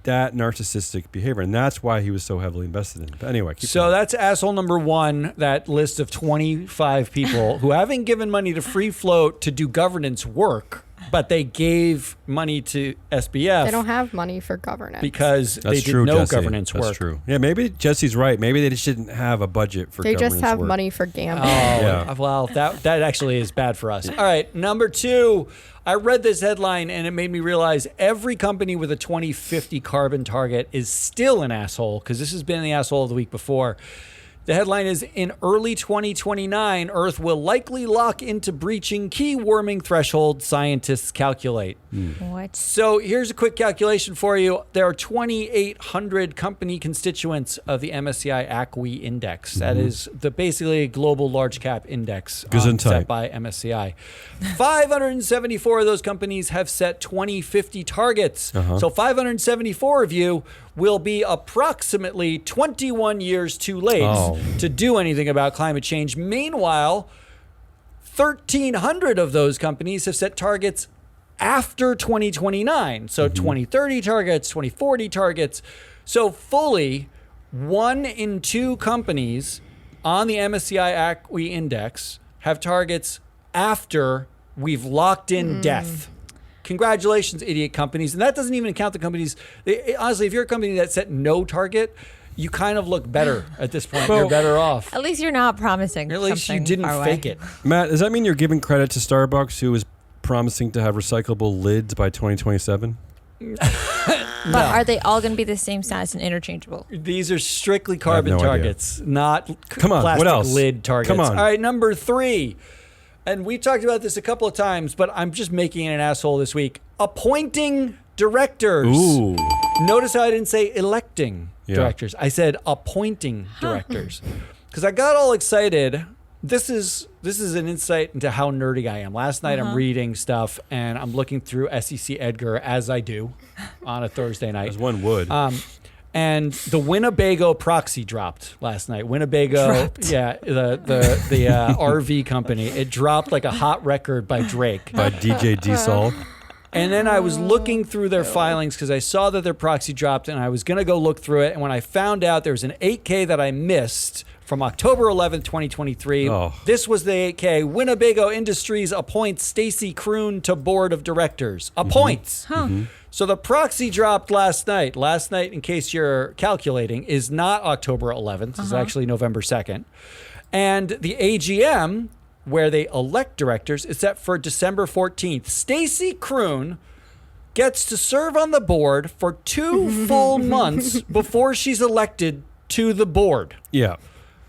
narcissistic behavior, and that's why he was so heavily invested in it. But anyway, keep So going. that's asshole number one, that list of 25 people who haven't given money to Free Float to do governance work, but they gave money to SBF. They don't have money for governance. because That's they did true, no Jesse. governance That's work. true. Yeah, maybe Jesse's right. Maybe they just didn't have a budget for They governance just have work. money for gambling. Yeah. Well, that actually is bad for us. All right, number two. I read this headline and it made me realize every company with a 2050 carbon target is still an asshole, because this has been the asshole of the week before. The headline is, in early 2029, Earth will likely lock into breaching key warming threshold, scientists calculate. What? So here's a quick calculation for you. There are 2,800 company constituents of the MSCI ACWI index. That is basically a global large cap index Gesundheit. set by MSCI. 574 of those companies have set 2050 targets. So 574 of you will be approximately 21 years too late to do anything about climate change. Meanwhile, 1,300 of those companies have set targets after 2029. So 2030 targets, 2040 targets. So fully 1 in 2 companies on the MSCI ACWI index have targets after we've locked in death. Congratulations, idiot companies. And that doesn't even count the companies. Honestly, if you're a company that set no target, you kind of look better at this point. You're better off. At least you're not promising. At least you something didn't far fake away. it. Matt, does that mean you're giving credit to Starbucks, who is promising to have recyclable lids by 2027? But are they all going to be the same size and interchangeable? These are strictly carbon no idea. targets, not Come on, plastic what else? lid targets. Come on. All right, number 3. And we talked about this a couple of times, but I'm just making an asshole this week. Appointing directors. Ooh. Notice how I didn't say electing Yeah. directors. I said appointing directors. Because I got all excited. This is an insight into how nerdy I am. Last night I'm reading stuff and I'm looking through SEC Edgar, as I do on a Thursday night. As one would. And the Winnebago proxy dropped last night. Winnebago, yeah, the RV company. It dropped like a hot record by Drake. by DJ D-Sol. And then I was looking through their filings because I saw that their proxy dropped, and I was going to go look through it. And when I found out there was an 8K that I missed from October 11th, 2023, this was the 8K. Winnebago Industries appoints Stacy Kroon to board of directors. Appoints. So the proxy dropped last night. Last night, in case you're calculating, is not October 11th. It's actually November 2nd. And the AGM, where they elect directors, is set for December 14th. Stacy Kroon gets to serve on the board for 2 full months before she's elected to the board. Yeah.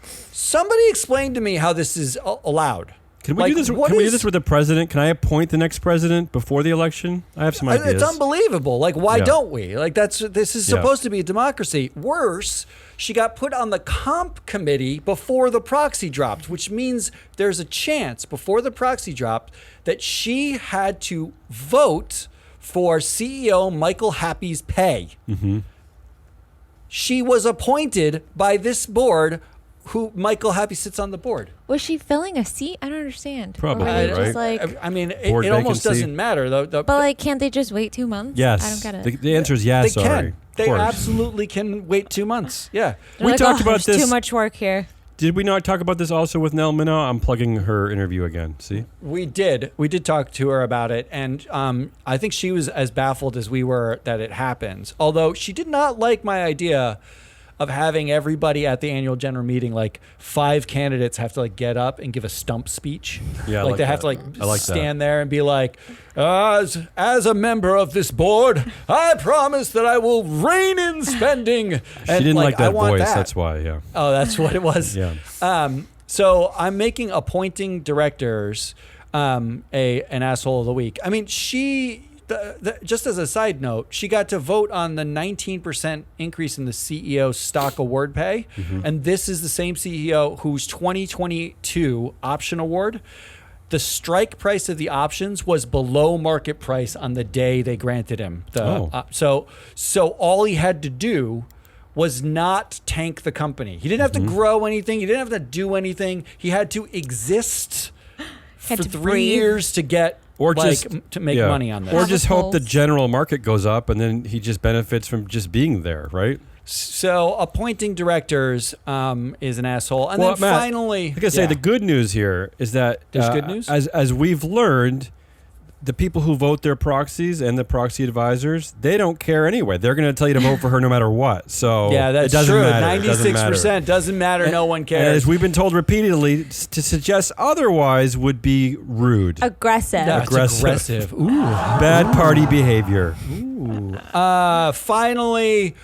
Somebody explain to me how this is allowed. Can we do this? Can we do this with the president? Can I appoint the next president before the election? I have some ideas. It's unbelievable. Like, why Yeah. don't we? Like, this is Yeah. supposed to be a democracy. Worse, she got put on the comp committee before the proxy dropped, which means there's a chance before the proxy dropped that she had to vote for CEO Michael Happy's pay. She was appointed by this board, who Michael Happy sits on the board. Was she filling a seat? I don't understand. Or Probably, were they right? just like, I mean, it Board almost vacancy. doesn't matter though. but like, can't they just wait 2 months? Yes. I don't get it. The answer is yes. they Sorry. can. They Of course. absolutely can wait 2 months. Yeah. They're We like, talked "Oh, about there's this. Too much work here. Did we not talk about this also with Nell Minow? I'm plugging her interview again. See? We did talk to her about it, and I think she was as baffled as we were that it happens. Although she did not like my idea of having everybody at the annual general meeting, like 5 candidates have to like get up and give a stump speech. Yeah, I like like they have that. to I like that. stand there and be like, as a member of this board, I promise that I will rein in spending. She didn't like I that want voice. that. That's why. Yeah. Oh, that's what it was. Yeah. So I'm making appointing directors an asshole of the week. I mean, just as a side note, she got to vote on the 19% increase in the CEO stock award pay. And this is the same CEO whose 2022 option award, the strike price of the options was below market price on the day they granted him. So all he had to do was not tank the company. He didn't have to grow anything. He didn't have to do anything. He had to exist for to 3 breathe. years to get Or like, just to make yeah. money on this. Or Have just a hope the pulse. general market goes up, and then he just benefits from just being there, right? So appointing directors is an asshole. And Well, then Matt, finally, I gotta say, the good news here is that There's good news? As we've learned, the people who vote their proxies and the proxy advisors, they don't care anyway. They're going to tell you to vote for her no matter what. So yeah, that's it doesn't true. matter. It doesn't 96% doesn't matter. No one And cares. as we've been told repeatedly, to suggest otherwise would be rude. Aggressive. Yeah, it's aggressive. aggressive. Ooh. Bad party behavior. Finally,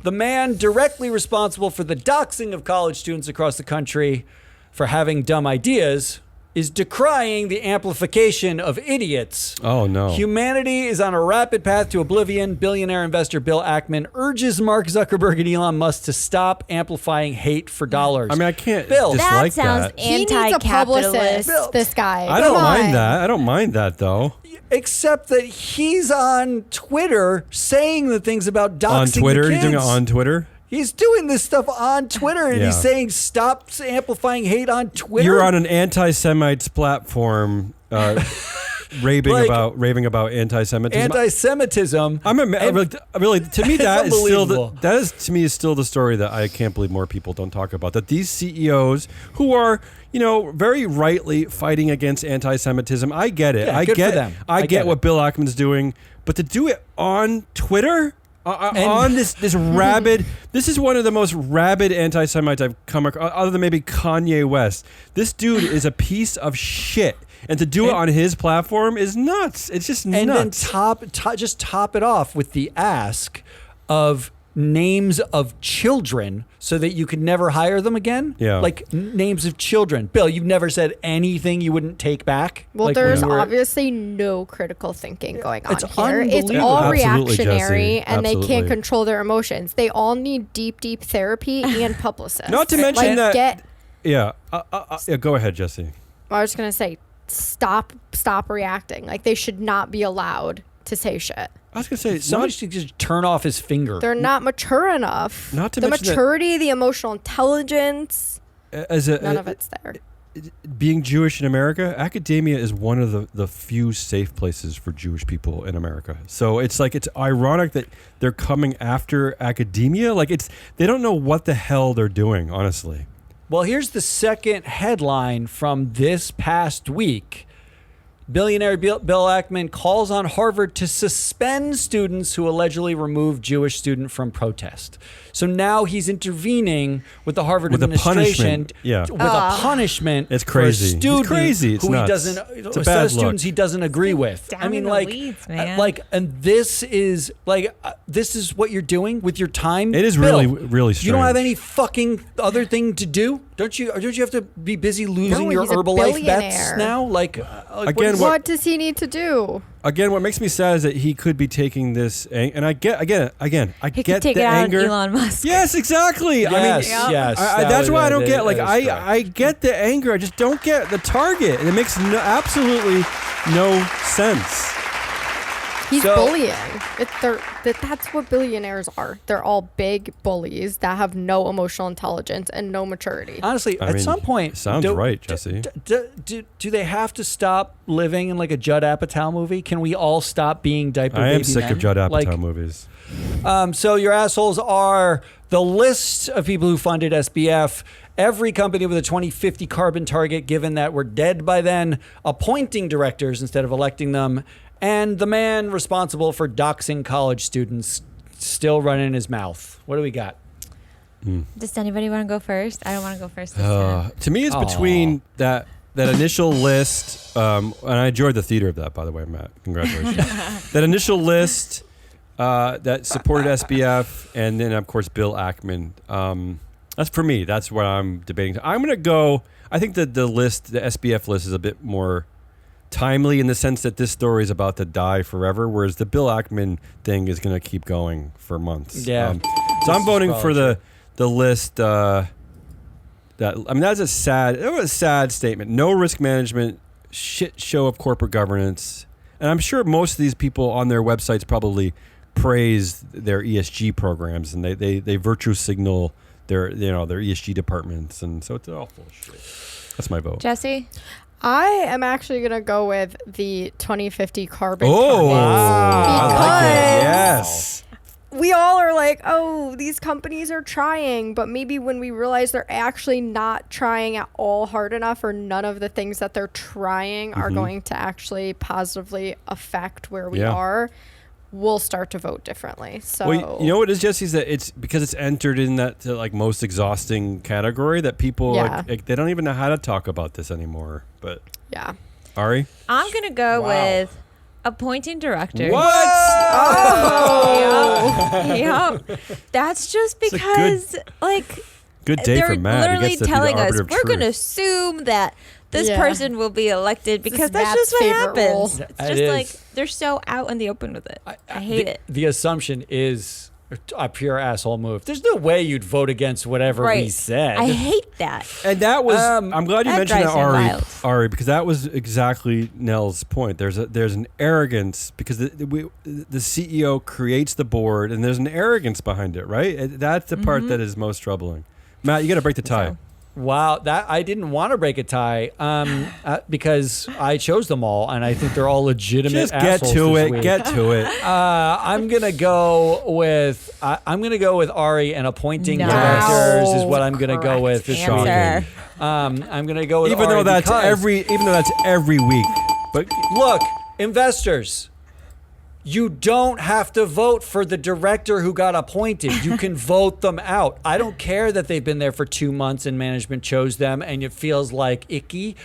the man directly responsible for the doxing of college students across the country for having dumb ideas is decrying the amplification of idiots. Oh, no. Humanity is on a rapid path to oblivion. Billionaire investor Bill Ackman urges Mark Zuckerberg and Elon Musk to stop amplifying hate for dollars. I mean, I can't Bill. dislike That sounds that. He needs a anti-capitalist. publicist, this guy. I don't Come mind on. that. I don't mind that, though. Except that he's on Twitter saying the things about doxing On Twitter? the You're doing it kids. on Twitter? He's doing this stuff on Twitter, and Yeah. he's saying stop amplifying hate on Twitter. You're on an anti-Semites platform raving Like- about anti-Semitism. anti-Semitism. Really, to me, It's that is still unbelievable. the story that I can't believe more people don't talk about. That these CEOs who are, very rightly fighting against anti-Semitism, I get it. Yeah, I good get for them. I I get get what it. Bill Ackman's doing, but to do it on Twitter. On this rabid, this is one of the most rabid anti-Semites I've come across, other than maybe Kanye West. This dude is a piece of shit, and to do it on his platform is nuts. It's just and nuts. then just top it off with the ask of names of children so that you could never hire them again. Yeah. Like names of children. Bill, you've never said anything you wouldn't take back. Well, Like, when there's you were- obviously no critical thinking going on It's here. It's unbelievable. all Absolutely, reactionary, Jesse. and they Absolutely. can't control their emotions. They all need deep, deep therapy and publicists. Not to mention like, that- Yeah. Yeah. Go ahead, Jesse. I was gonna say, stop reacting. Like they should not be allowed to say shit. I was gonna say Somebody should just turn off his finger. They're not mature enough. Not to the mention that- maturity, the emotional intelligence, none of it's there. Being Jewish in America, academia is one of the few safe places for Jewish people in America. So it's ironic that they're coming after academia. Like they don't know what the hell they're doing, honestly. Well, here's the second headline from this past week. Billionaire Bill Ackman calls on Harvard to suspend students who allegedly removed Jewish student from protest. So now he's intervening with the Harvard With a administration punishment, yeah. with a punishment It's for crazy. a It's student crazy. It's who nuts. he doesn't It's a a set bad of students look. he doesn't agree with. Down I mean, in the like, weeds, man. and this is this is what you're doing with your time. It is Bill, really, really You don't have strange. any fucking other thing to do, don't you? Or don't you have to be busy losing No, your he's a Herbalife bets billionaire. now? Again, is- What does he need to do? Again, what makes me sad is that he could be taking this, and I get, I He get could take the it out anger. on Elon Musk. Yes, exactly. Yes, I mean, yes. that's why I don't get. Like, that is correct. I get the anger. I just don't get the target, and it makes absolutely no sense. He's So- bullying. That's what billionaires are. They're all big bullies that have no emotional intelligence and no maturity. Honestly, I at mean, some point, sounds right, Jesse. Do they have to stop living in like a Judd Apatow movie? Can we all stop being diaper I am baby sick men? of Judd Apatow Like, movies. So your assholes are the list of people who funded SBF, every company with a 2050 carbon target, given that we're dead by then, appointing directors instead of electing them, and the man responsible for doxing college students still running his mouth. What do we got? Does anybody want to go first? I don't want to go first this time. To me, it's between that initial list, and I enjoyed the theater of that, by the way, Matt. Congratulations. That initial list that supported SBF, and then, of course, Bill Ackman. That's for me. That's what I'm debating. I'm going to go. I think that the SBF list is a bit more timely in the sense that this story is about to die forever, whereas the Bill Ackman thing is going to keep going for months. Yeah. So I'm is voting for probably the list. That's a sad statement. No risk management, shit show of corporate governance, and I'm sure most of these people on their websites probably praise their ESG programs, and they virtue signal their ESG departments, and so it's all full of shit. That's my vote. Jesse? I am actually going to go with the 2050 carbon Oh, targets. I like it. Because Yes. we all are like, oh, these companies are trying, but maybe when we realize they're actually not trying at all hard enough, or none of the things that they're trying are going to actually positively affect where we are, we'll start to vote differently. So, well, you know what it is, Jesse, is that it's because it's entered in that like most exhausting category that people like they don't even know how to talk about this anymore. But yeah, Ari, I'm going to go with appointing directors. What? Yep. That's just because, Good day they're for Matt. He literally gets to be the telling us arbiter of we're going to truth. assume that this Yeah. person will be elected because that's Matt's just what favorite role. happens. It's It just is. like they're so out in the open with it. I hate it. The assumption is a pure asshole move. There's no way you'd vote against whatever we Right. said. I hate that. And that was I'm glad you that mentioned that, drives me wild. Ari, because that was exactly Nell's point. There's an arrogance because the CEO creates the board, and there's an arrogance behind it, right? That's the part that is most troubling. Matt, you got to break the tie. Wow, that I didn't want to break a tie because I chose them all, and I think they're all legitimate. Just get assholes to this it. week. Get to it. I'm gonna go with Ari, and appointing No. directors is what I'm gonna go with. This week. Answer. I'm gonna go with Even Ari though that's because- every week. But Look, investors, you don't have to vote for the director who got appointed. You can vote them out. I don't care that they've been there for 2 months and management chose them and it feels like icky.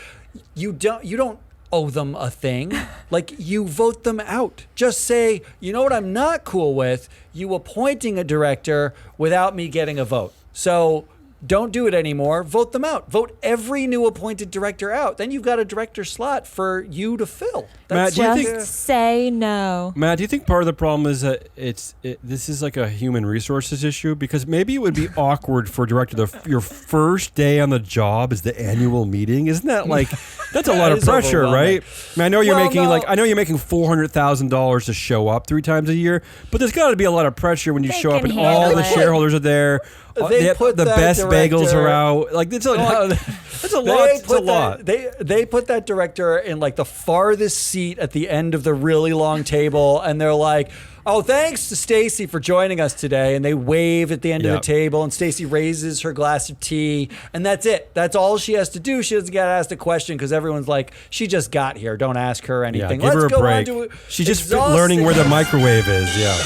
You don't owe them a thing. Like, you vote them out. Just say, you know what I'm not cool with? You appointing a director without me getting a vote. So don't do it anymore. Vote them out. Vote every new appointed director out. Then you've got a director slot for you to fill. Matt, do you think- Just say no. Matt, do you think part of the problem is that this is like a human resources issue? Because maybe it would be awkward for a director your first day on the job is the annual meeting. Isn't that like that's a lot of is pressure, overwhelming. right? I mean, I know you're Well, making no. I know you're making $400,000 to show up 3 times a year, but there's got to be a lot of pressure when you They show up can and all handle the it. shareholders are there. They put the that best bagels director- are out. Like it's a No, that's a lot. It's a lot. They put that director in like the farthest seat at the end of the really long table, and they're like, "Oh, thanks to Stacy for joining us today." And they wave at the end of Yep. the table, and Stacy raises her glass of tea, and that's it. That's all she has to do. She doesn't get asked a question because everyone's like, "She just got here. Don't ask her Yeah, anything." give her Let's a go break. on to She's just exhausting- learning where the microwave is. Yeah.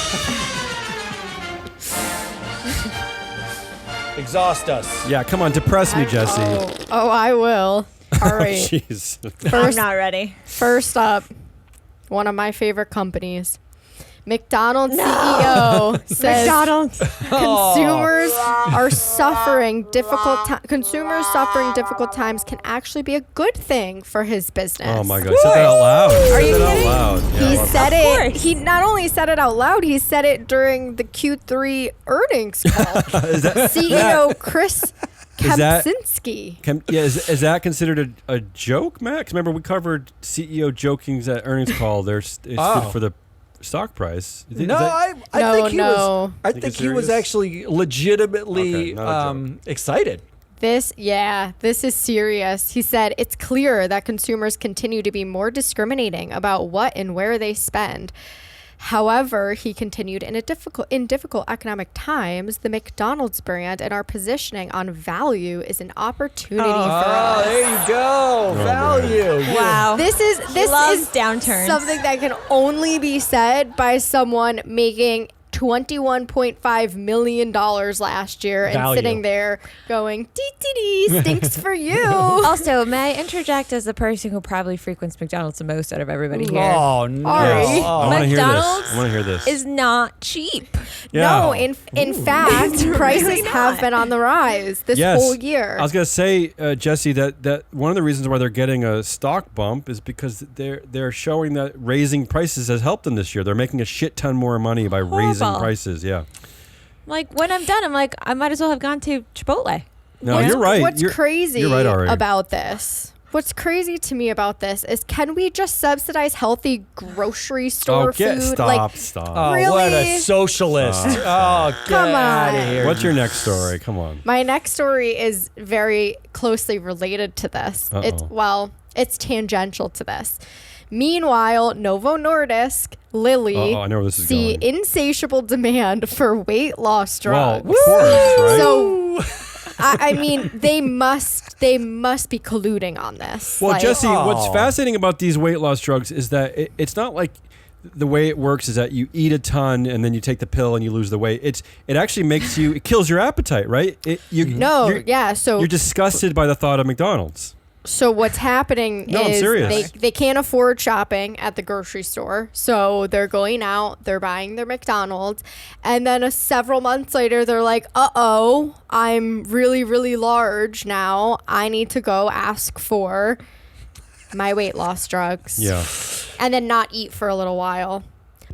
Exhaust us. Yeah, come on, depress me, Jesse. Oh, I will. All right. Jeez. I'm not ready. First up, one of my favorite companies. McDonald's CEO says McDonald's. consumers are suffering consumers suffering difficult times can actually be a good thing for his business. Oh my God! Said that out loud. Are you Said that kidding? out loud. Yeah, He I love said Of it. course. He not only said it out loud, he said it during the Q3 earnings call. CEO Chris Is that- Kempczynski. Is that considered a joke, Max? Remember we covered CEO jokings at earnings call. It's Oh. for the stock price. Is No, that- I No, think he was. no. I Think think it's he was serious? actually legitimately Okay, not a joke. excited. This is serious. He said it's clear that consumers continue to be more discriminating about what and where they spend. However, he continued, in difficult economic times, the McDonald's brand and our positioning on value is an opportunity for Oh, us. there you go. Value. Wow. This is loves downturns. something that can only be said by someone making $21.5 million last year and Value. sitting there going, dee stinks for you. Also, may I interject as the person who probably frequents McDonald's the most out of everybody here? Oh no. Ari. I Oh. want to hear this. McDonald's I want to hear this. Is not cheap. Yeah. No, in fact, It's prices really have not. been on the rise this Yes. whole year. I was gonna say, Jesse, that one of the reasons why they're getting a stock bump is because they're showing that raising prices has helped them this year. They're making a shit ton more money by raising Horrible. prices. Yeah. Like, when I'm done, I'm like, I might as well have gone to Chipotle. No, you're right. What's You're crazy right, Ari. about this What's crazy to me about this is, can we just subsidize healthy grocery store food? Stop. Oh, Really? what a socialist. Get Come out of on. here. What's your next story? Come on. My next story is very closely related to this. It's tangential to this. Meanwhile, Novo Nordisk, Lilly, I know where this is see going. insatiable demand for weight loss drugs. Well, of course, right? So, I mean, they must be colluding on this. Well, Like, Jesse, what's Oh. fascinating about these weight loss drugs is that it's not like the way it works is that you eat a ton and then you take the pill and you lose the weight. It actually it kills your appetite, right? So you're disgusted by the thought of McDonald's. So what's happening No, I'm is serious. they can't afford shopping at the grocery store. So they're going out, they're buying their McDonald's. And then several months later, they're like, uh-oh, I'm really, really large now. I need to go ask for my weight loss drugs. Yeah. And then not eat for a little while.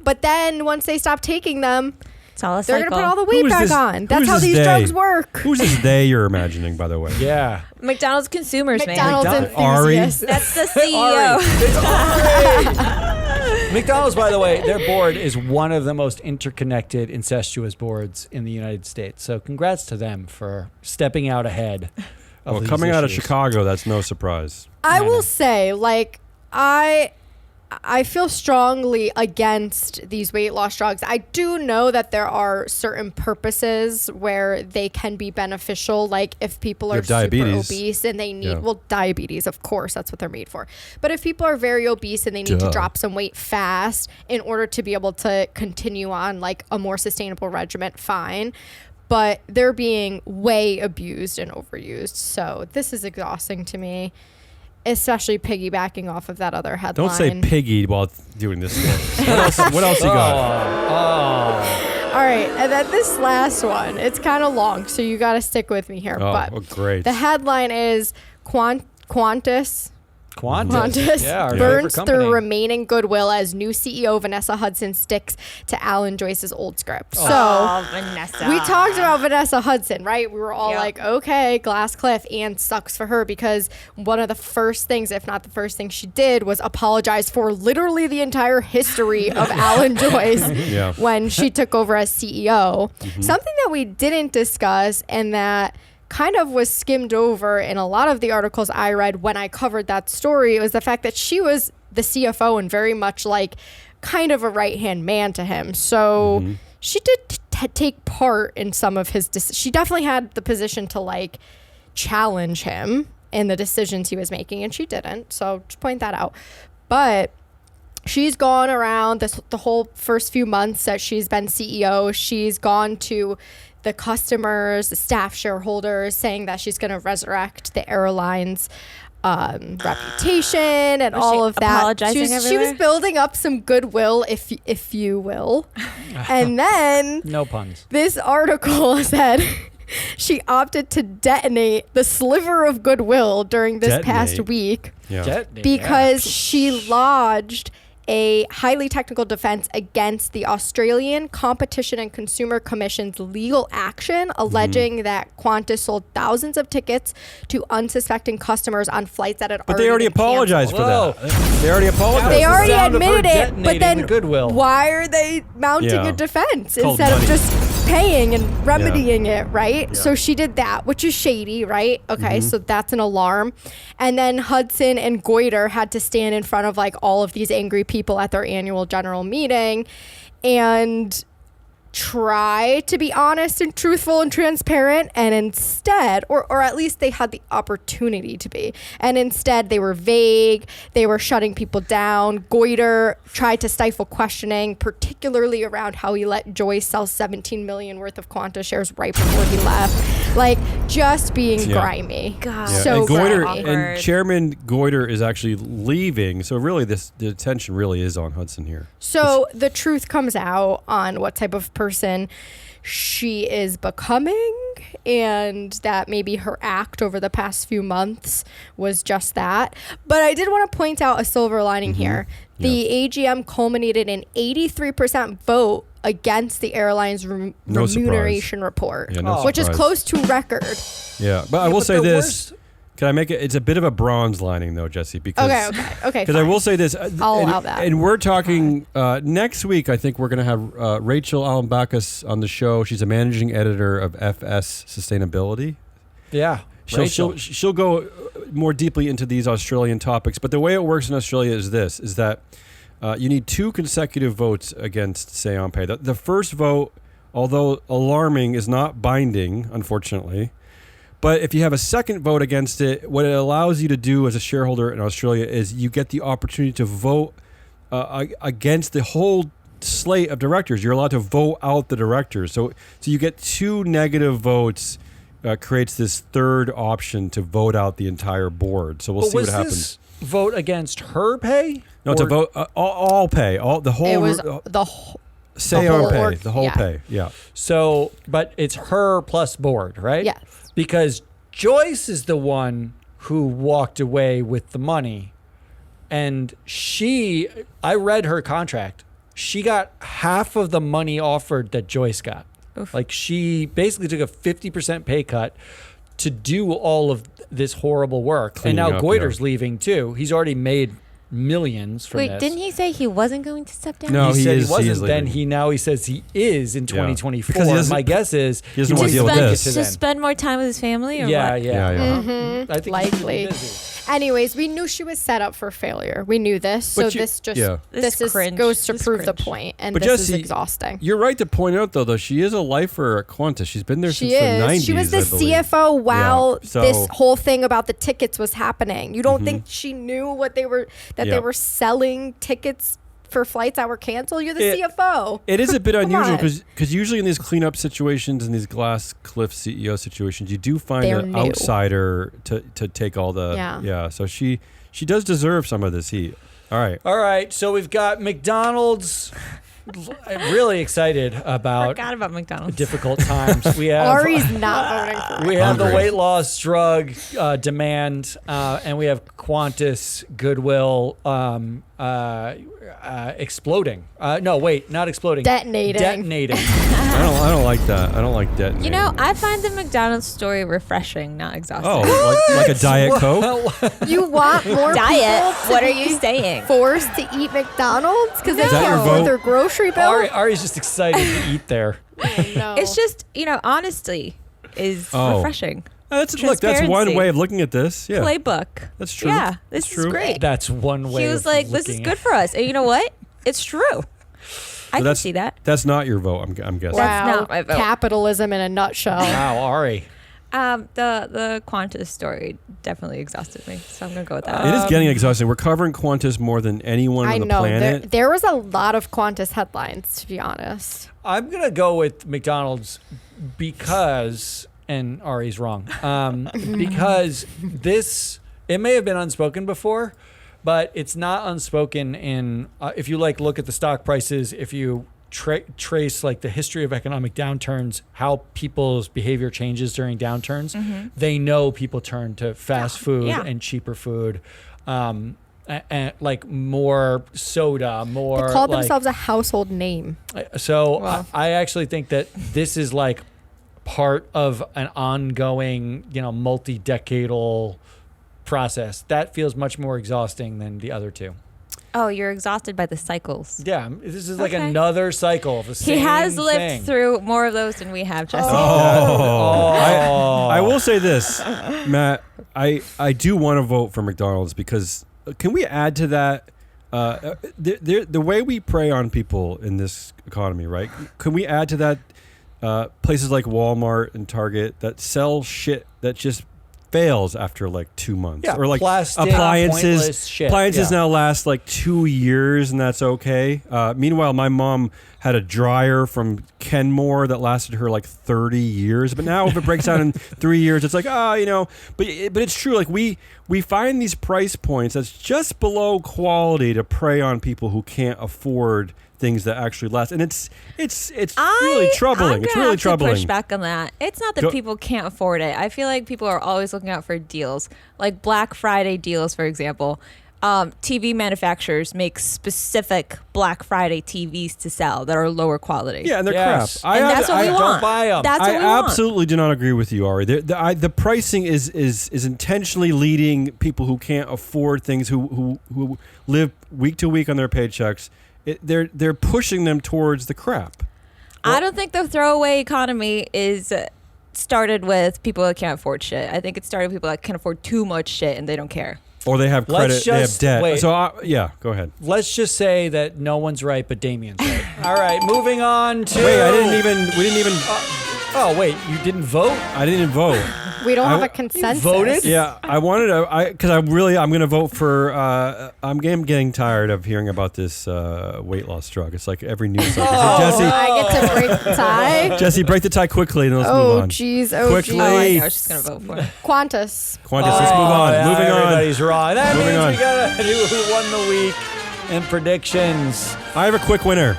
But then once they stop taking them, It's all a they're cycle. going to put all the Who weight is back this- on. who That's is how this these they? drugs work. Who's this they you're imagining, by the way? Yeah. McDonald's consumers, McDonald's man. Ari? enthusiasts. That's the CEO. McDonald's, by the way, their board is one of the most interconnected, incestuous boards in the United States. So congrats to them for stepping out ahead. Well, these coming out of issues. Chicago, that's no surprise. I No, will no. say, like, I feel strongly against these weight loss drugs. I do know that there are certain purposes where they can be beneficial, like if people You are have diabetes. super obese and they need, Yeah. well, diabetes, of course, that's what they're made for. But if people are very obese and they need to Duh. drop some weight fast in order to be able to continue on like a more sustainable regimen, fine. But they're being way abused and overused. So this is exhausting to me. Especially piggybacking off of that other headline. Don't say piggy while doing this story. What else you got? All right, and then this last one, it's kind of long, so you got to stick with me here. But Great. the headline is Qantas Qantas. Yeah, our favorite burns company. through remaining goodwill as new CEO Vanessa Hudson sticks to Alan Joyce's old script. So Oh, Vanessa. we talked about Vanessa Hudson, right? We were all Yep. like, okay, glass cliff, and sucks for her because one of the first things, if not the first thing she did, was apologize for literally the entire history of Alan Joyce Yeah. when she took over as CEO. Something that we didn't discuss and that kind of was skimmed over in a lot of the articles I read when I covered that story was the fact that she was the CFO and very much like kind of a right-hand man to him. So she did take part in some of his she definitely had the position to like challenge him in the decisions he was making, and she didn't. So just point that out. But she's gone around the whole first few months that she's been CEO. She's gone to the customers, the staff, shareholders, saying that she's going to resurrect the airline's reputation and Was all she of that. apologizing She was everywhere? building up some goodwill, if you will. And then No puns. this article said she opted to detonate the sliver of goodwill during this past Detonate? week Yeah. because she lodged a highly technical defense against the Australian Competition and Consumer Commission's legal action, alleging that Qantas sold thousands of tickets to unsuspecting customers on flights that had But they already been canceled. apologized for Whoa. that. They already apologized. They the already sound of her admitted it, detonating but then the goodwill. why are they mounting Yeah. a defense Called instead of money. just paying and remedying it, right? Yeah. So she did that, which is shady, right? Okay, so that's an alarm. And then Hudson and Goiter had to stand in front of like all of these angry people at their annual general meeting and try to be honest and truthful and transparent, and instead, or at least they had the opportunity to be, and instead they were vague, they were shutting people down. Goiter tried to stifle questioning, particularly around how he let Joyce sell 17 million worth of Qantas shares right before he left, like just being Yeah. grimy. God. Yeah. So and Goiter grimy. and Awkward. Chairman Goiter is actually leaving, so really the attention really is on Hudson here. So the truth comes out on what type of person she is becoming, and that maybe her act over the past few months was just that. But I did want to point out a silver lining here. The AGM culminated in 83% vote against the airline's No surprise. remuneration report, Yeah, no which is surprise. close to record. Yeah, but I will But say the this. worst- Can I make it? It's a bit of a bronze lining, though, Jesse. Because Okay. Because I will say this. I'll allow that. And we're talking next week. I think we're going to have Rachel Allen-Bacchus on the show. She's a managing editor of FS Sustainability. Yeah. She'll go more deeply into these Australian topics. But the way it works in Australia is this: is that you need 2 consecutive votes against say on pay. The first vote, although alarming, is not binding, unfortunately. But if you have a second vote against it, what it allows you to do as a shareholder in Australia is you get the opportunity to vote against the whole slate of directors. You're allowed to vote out the directors. So you get 2 negative votes, creates this third option to vote out the entire board. So we'll see what happens. This vote against her pay? No, to vote all pay, the whole. It was the whole. Say the on whole pay, the whole pay. Yeah. So, but it's her plus board, right? Yes. Because Joyce is the one who walked away with the money. And I read her contract. She got half of the money offered that Joyce got. Oof. Like she basically took a 50% pay cut to do all of this horrible work. Cleaning and now up, Goiter's yeah. leaving too. He's already made millions from Wait, this. didn't he say he wasn't going to step down? No, he he said is- he wasn't. he Then is he says he is in 2024. Because he doesn't- My guess is he doesn't wanna wants deal with make it this. to To then. spend more time with his family, or Yeah, what? yeah. Yeah. I think Likely. he's busy. Anyways, we knew she was set up for failure. We knew this. So But this just yeah. This this cringe. goes to This prove the cringe. point. And But this is Jesse, exhausting. You're right to point out, though, she is a lifer at Qantas. She's been there She since the 90s. is. She was the I believe. CFO while Yeah, so- this whole thing about the tickets was happening. You don't think she knew what they were Yeah. they were selling tickets for flights that were canceled? You're the It- CFO. It is a bit Come unusual on. because usually in these cleanup situations and these glass cliff CEO situations, you do find They're an new. outsider to take all the So she does deserve some of this heat. All right. All right, so we've got McDonald's. I'm really excited about Forgot about McDonald's. difficult times. We have Ari's not voting for we it. have the Hungry. weight loss drug demand, and we have Qantas Goodwill exploding. No, wait, not exploding. Detonating. Detonating. I don't like that. I don't like detonating. You know, I find the McDonald's story refreshing, not exhausting. Oh, like a Diet Coke? You want more Diet? people to What are be you saying? forced to eat McDonald's because they Is that your can't afford vote? their grocery bill? Ari's just excited to eat there. No. It's just, honesty is Oh. refreshing. Look, that's one Transparency. way of looking at this. Yeah. Playbook. That's true. Yeah, this That's is true. great. That's one way. He was of like, "This is looking good at- for us," and you know what? It's true. I can that's- see that. That's not your vote, I'm guessing. That's wow. not my vote. Capitalism in a nutshell. Wow, Ari. The Qantas story definitely exhausted me, so I'm gonna go with that. It is getting exhausting. We're covering Qantas more than anyone I on the know. planet. There was a lot of Qantas headlines, to be honest. I'm gonna go with McDonald's because, and Ari's wrong, because it may have been unspoken before, but it's not unspoken in if you look at the stock prices, if you trace the history of economic downturns, how people's behavior changes during downturns. They know people turn to fast food and cheaper food. And more soda, more. They called themselves a household name. So Wow. I actually think that this is part of an ongoing, multi-decadal process that feels much more exhausting than the other two. Oh, you're exhausted by the cycles. Yeah, this is Okay. another cycle of the same He has lived thing. through more of those than we have, Jesse. I will say this, Matt. I do want to vote for McDonald's because can we add to that? The way we prey on people in this economy, right? Can we add to that places like Walmart and Target that sell shit that just fails after 2 months, Yeah, or plastic, appliances. pointless shit. Appliances Yeah. now last 2 years, and that's okay. Meanwhile, my mom had a dryer from Kenmore that lasted her 30 years, but now if it breaks down in 3 years, it's But it's true. We find these price points that's just below quality to prey on people who can't afford things that actually last, and it's really troubling. It's really troubling. Push back on that. It's not that Go- people can't afford it. I feel like people are always looking out for deals, like Black Friday deals, for example. TV manufacturers make specific Black Friday TVs to sell that are lower quality. Yeah, and they're Yes. crap. And that's what we don't want. buy 'em. That's what I we want. absolutely do not agree with you, Ari. The pricing is intentionally leading people who can't afford things, who live week to week on their paychecks. They're pushing them towards the crap. I don't think the throwaway economy is started with people that can't afford shit. I think it started with people that can afford too much shit and they don't care. Or they have Let's credit, they have just debt. wait. So yeah, go ahead. Let's just say that no one's right, but Damien's right. All right, moving on to. Wait, we didn't even. Oh wait, you didn't vote? I didn't vote. We don't have I- a consensus. voted? Yeah, I wanted to. Because I'm going to vote for. I'm getting tired of hearing about this weight loss drug. It's like every news cycle. So Jesse, I get to break the tie. Jesse, break the tie quickly and let's move Oh on. jeez, oh Quickly. Oh, I jeez. know. I was just going to vote for it. Qantas. Qantas, let's move on. yeah, Moving on. everybody's wrong. That Moving means on. we gotta do who won the week and predictions. I have a quick winner.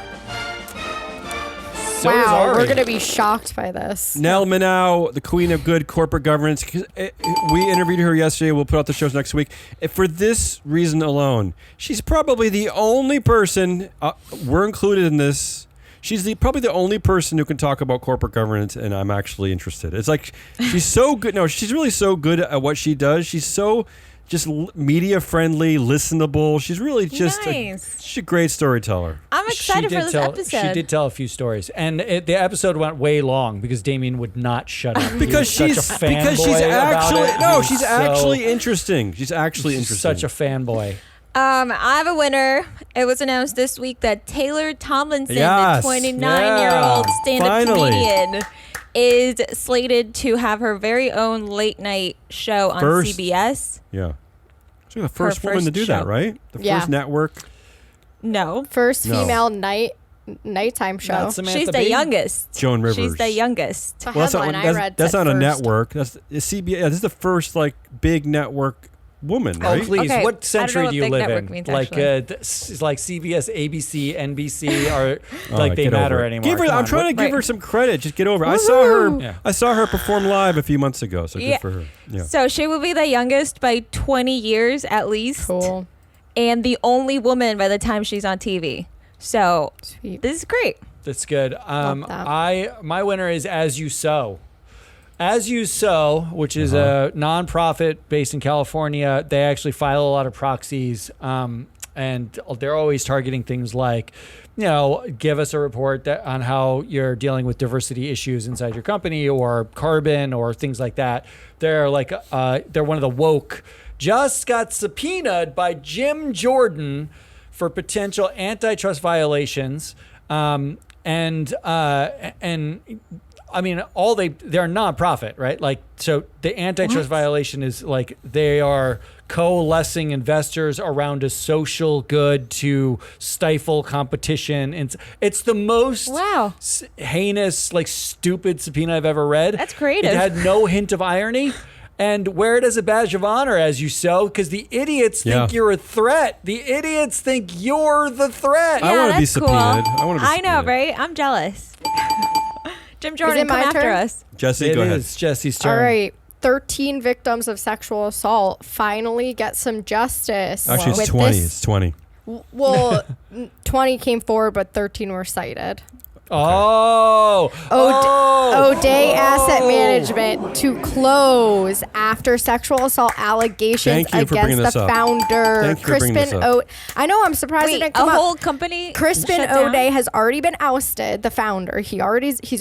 So is Wow, Ari. we're gonna be shocked by this. Nell Minow, the queen of good corporate governance. We interviewed her yesterday. We'll put out the shows next week. For this reason alone, she's probably the only person, we're included in this, she's probably the only person who can talk about corporate governance, and I'm actually interested. It's like, she's so good. No, she's really so good at what she does. She's so just media friendly, listenable. She's really just Nice. she's a great storyteller. I'm excited for this episode. She did tell a few stories, and the episode went way long because Damien would not shut up. He Because was such she's a fanboy because she's about actually it. no, He was she's so- actually interesting. She's actually she's interesting. such a fanboy. I have a winner. It was announced this week that Taylor Tomlinson, Yes. the 29-year-old Yeah. stand-up Finally. comedian, is slated to have her very own late-night show on First- CBS. Yeah. She's the first Her woman to first do that, show. right? The Yeah. first network. No, First No. female nighttime show. Not Samantha she's the Bee? youngest. Joan Rivers. She's the youngest. The Well, that's headline not, I that's, read that's said not a first. network. That's CBS. Yeah, this is the first like big network woman, Oh, right? please. Okay, What I century don't know do you what big live network in? means, Like, actually. it's like CBS, ABC, NBC are All like right, they get matter over it. anymore. Give her, Come I'm on, trying to give Right. her some credit. Just get over it. Woohoo! Yeah. I saw her perform live a few months ago, so Yeah. good for her. Yeah. So she will be the youngest by 20 years at least, Cool. and the only woman by the time she's on TV. So Sweet. this is great. That's good. that. My winner is As You Sow. As You Sow, which is a nonprofit based in California, they actually file a lot of proxies, and they're always targeting things like, give us a report on how you're dealing with diversity issues inside your company or carbon or things like that. They're like they're one of the woke. Just got subpoenaed by Jim Jordan for potential antitrust violations. And I mean, they're a nonprofit, right? Like, so the antitrust violation is like they are coalescing investors around a social good to stifle competition. And it's the most Wow. heinous, like stupid subpoena I've ever read. That's creative. It had no hint of irony. And wear it as a badge of honor as you sow, because the idiots think Yeah. you're a threat. The idiots think you're the threat. I wanna be that's cool. subpoenaed. I wanna be I know, subpoenaed. right? I'm jealous. Jim Is Jordan, it come my after turn? us. Jesse, It go ahead. is Jesse's turn. All right. 13 victims of sexual assault finally get some justice. Actually, it's With 20. this- It's 20. well, 20 came forward, but 13 were cited. Oh. O'Day Asset Management to close after sexual assault allegations Thank you for bringing against this the up. founder, Thank you for bringing this Crispin up. I know, I'm surprised it Wait, didn't a come up. whole company Crispin shut down? O'Day has already been ousted, the founder. He's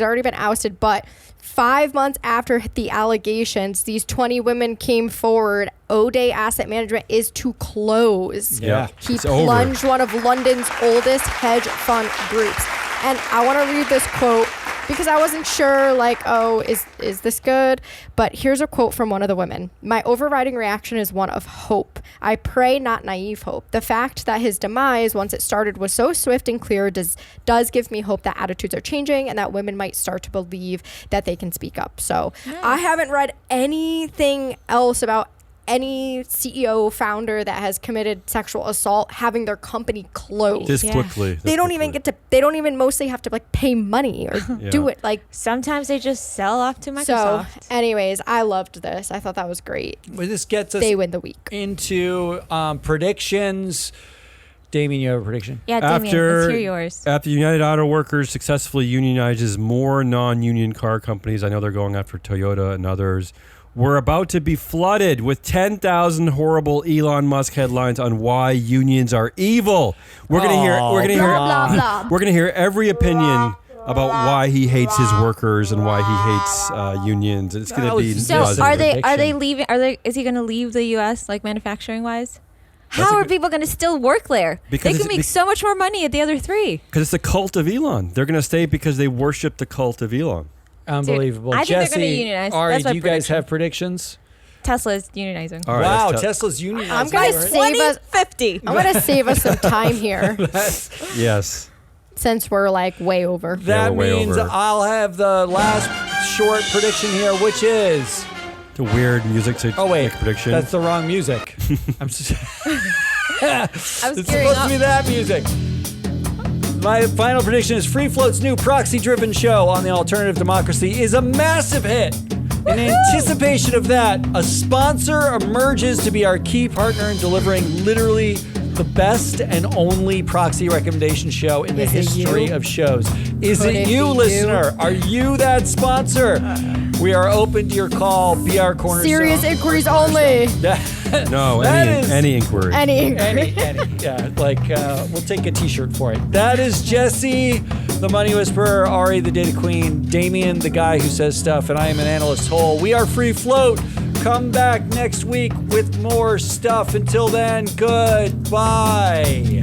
already been ousted, but 5 months after the allegations, these 20 women came forward. O'Day Asset Management is to close. Yeah. He It's over. plunged one of London's oldest hedge fund groups. And I want to read this quote because I wasn't sure, like, oh, is this good? But here's a quote from one of the women. My overriding reaction is one of hope. I pray, not naive hope. The fact that his demise, once it started, was so swift and clear does give me hope that attitudes are changing and that women might start to believe that they can speak up. So I haven't read anything else about any CEO founder that has committed sexual assault having their company closed. This Yeah. quickly. They don't even mostly have to like pay money or do it like. Sometimes they just sell off to So Microsoft. anyways, I loved this. I thought that was great. Well, this gets us They win the week. into predictions. Damien, you have a prediction? Yeah, Damien, let's hear yours. After United Auto Workers successfully unionizes more non-union car companies, I know they're going after Toyota and others, we're about to be flooded with 10,000 horrible Elon Musk headlines on why unions are evil. We're gonna hear. Blah, blah, blah. We're gonna hear every opinion about why he hates his workers and why he hates unions. It's gonna be was So Yes, are a they prediction. leaving? Is he going to leave the U.S. like manufacturing wise? That's How a are good- people going to still work there? Because They it's- can make so much more money at the other three. because it's the cult of Elon. They're gonna stay because they worship the cult of Elon. Unbelievable. I think they're Jesse, gonna unionize. Ari, That's my do you guys prediction. have predictions? Tesla's unionizing. All right, Wow, let's tell- Tesla's unionizing. I'm gonna right? save us. 50. I'm gonna save us some time here Yes. since we're like way over. That we're way means over. I'll have the last short prediction here, which is. The weird music to Oh wait, make a prediction. that's the wrong music. I'm just, I was it's gearing supposed up. to be that music. My final prediction is Free Float's new proxy-driven show on the alternative democracy is a massive hit. In anticipation of that, a sponsor emerges to be our key partner in delivering literally the best and only proxy recommendation show in the Is it history you? of shows. Is Could it it you, be listener? Are you that sponsor? We are open to your call. Be our cornerstone. Serious inquiries only. no, That any, is- any inquiry. Any inquiry. Yeah, like we'll take a T-shirt for it. That is Jesse, the Money Whisperer, Ari, the Data Queen, Damien, the guy who says stuff, and I am an analyst Hole. We are Free Float. Come back next week with more stuff. Until then, goodbye.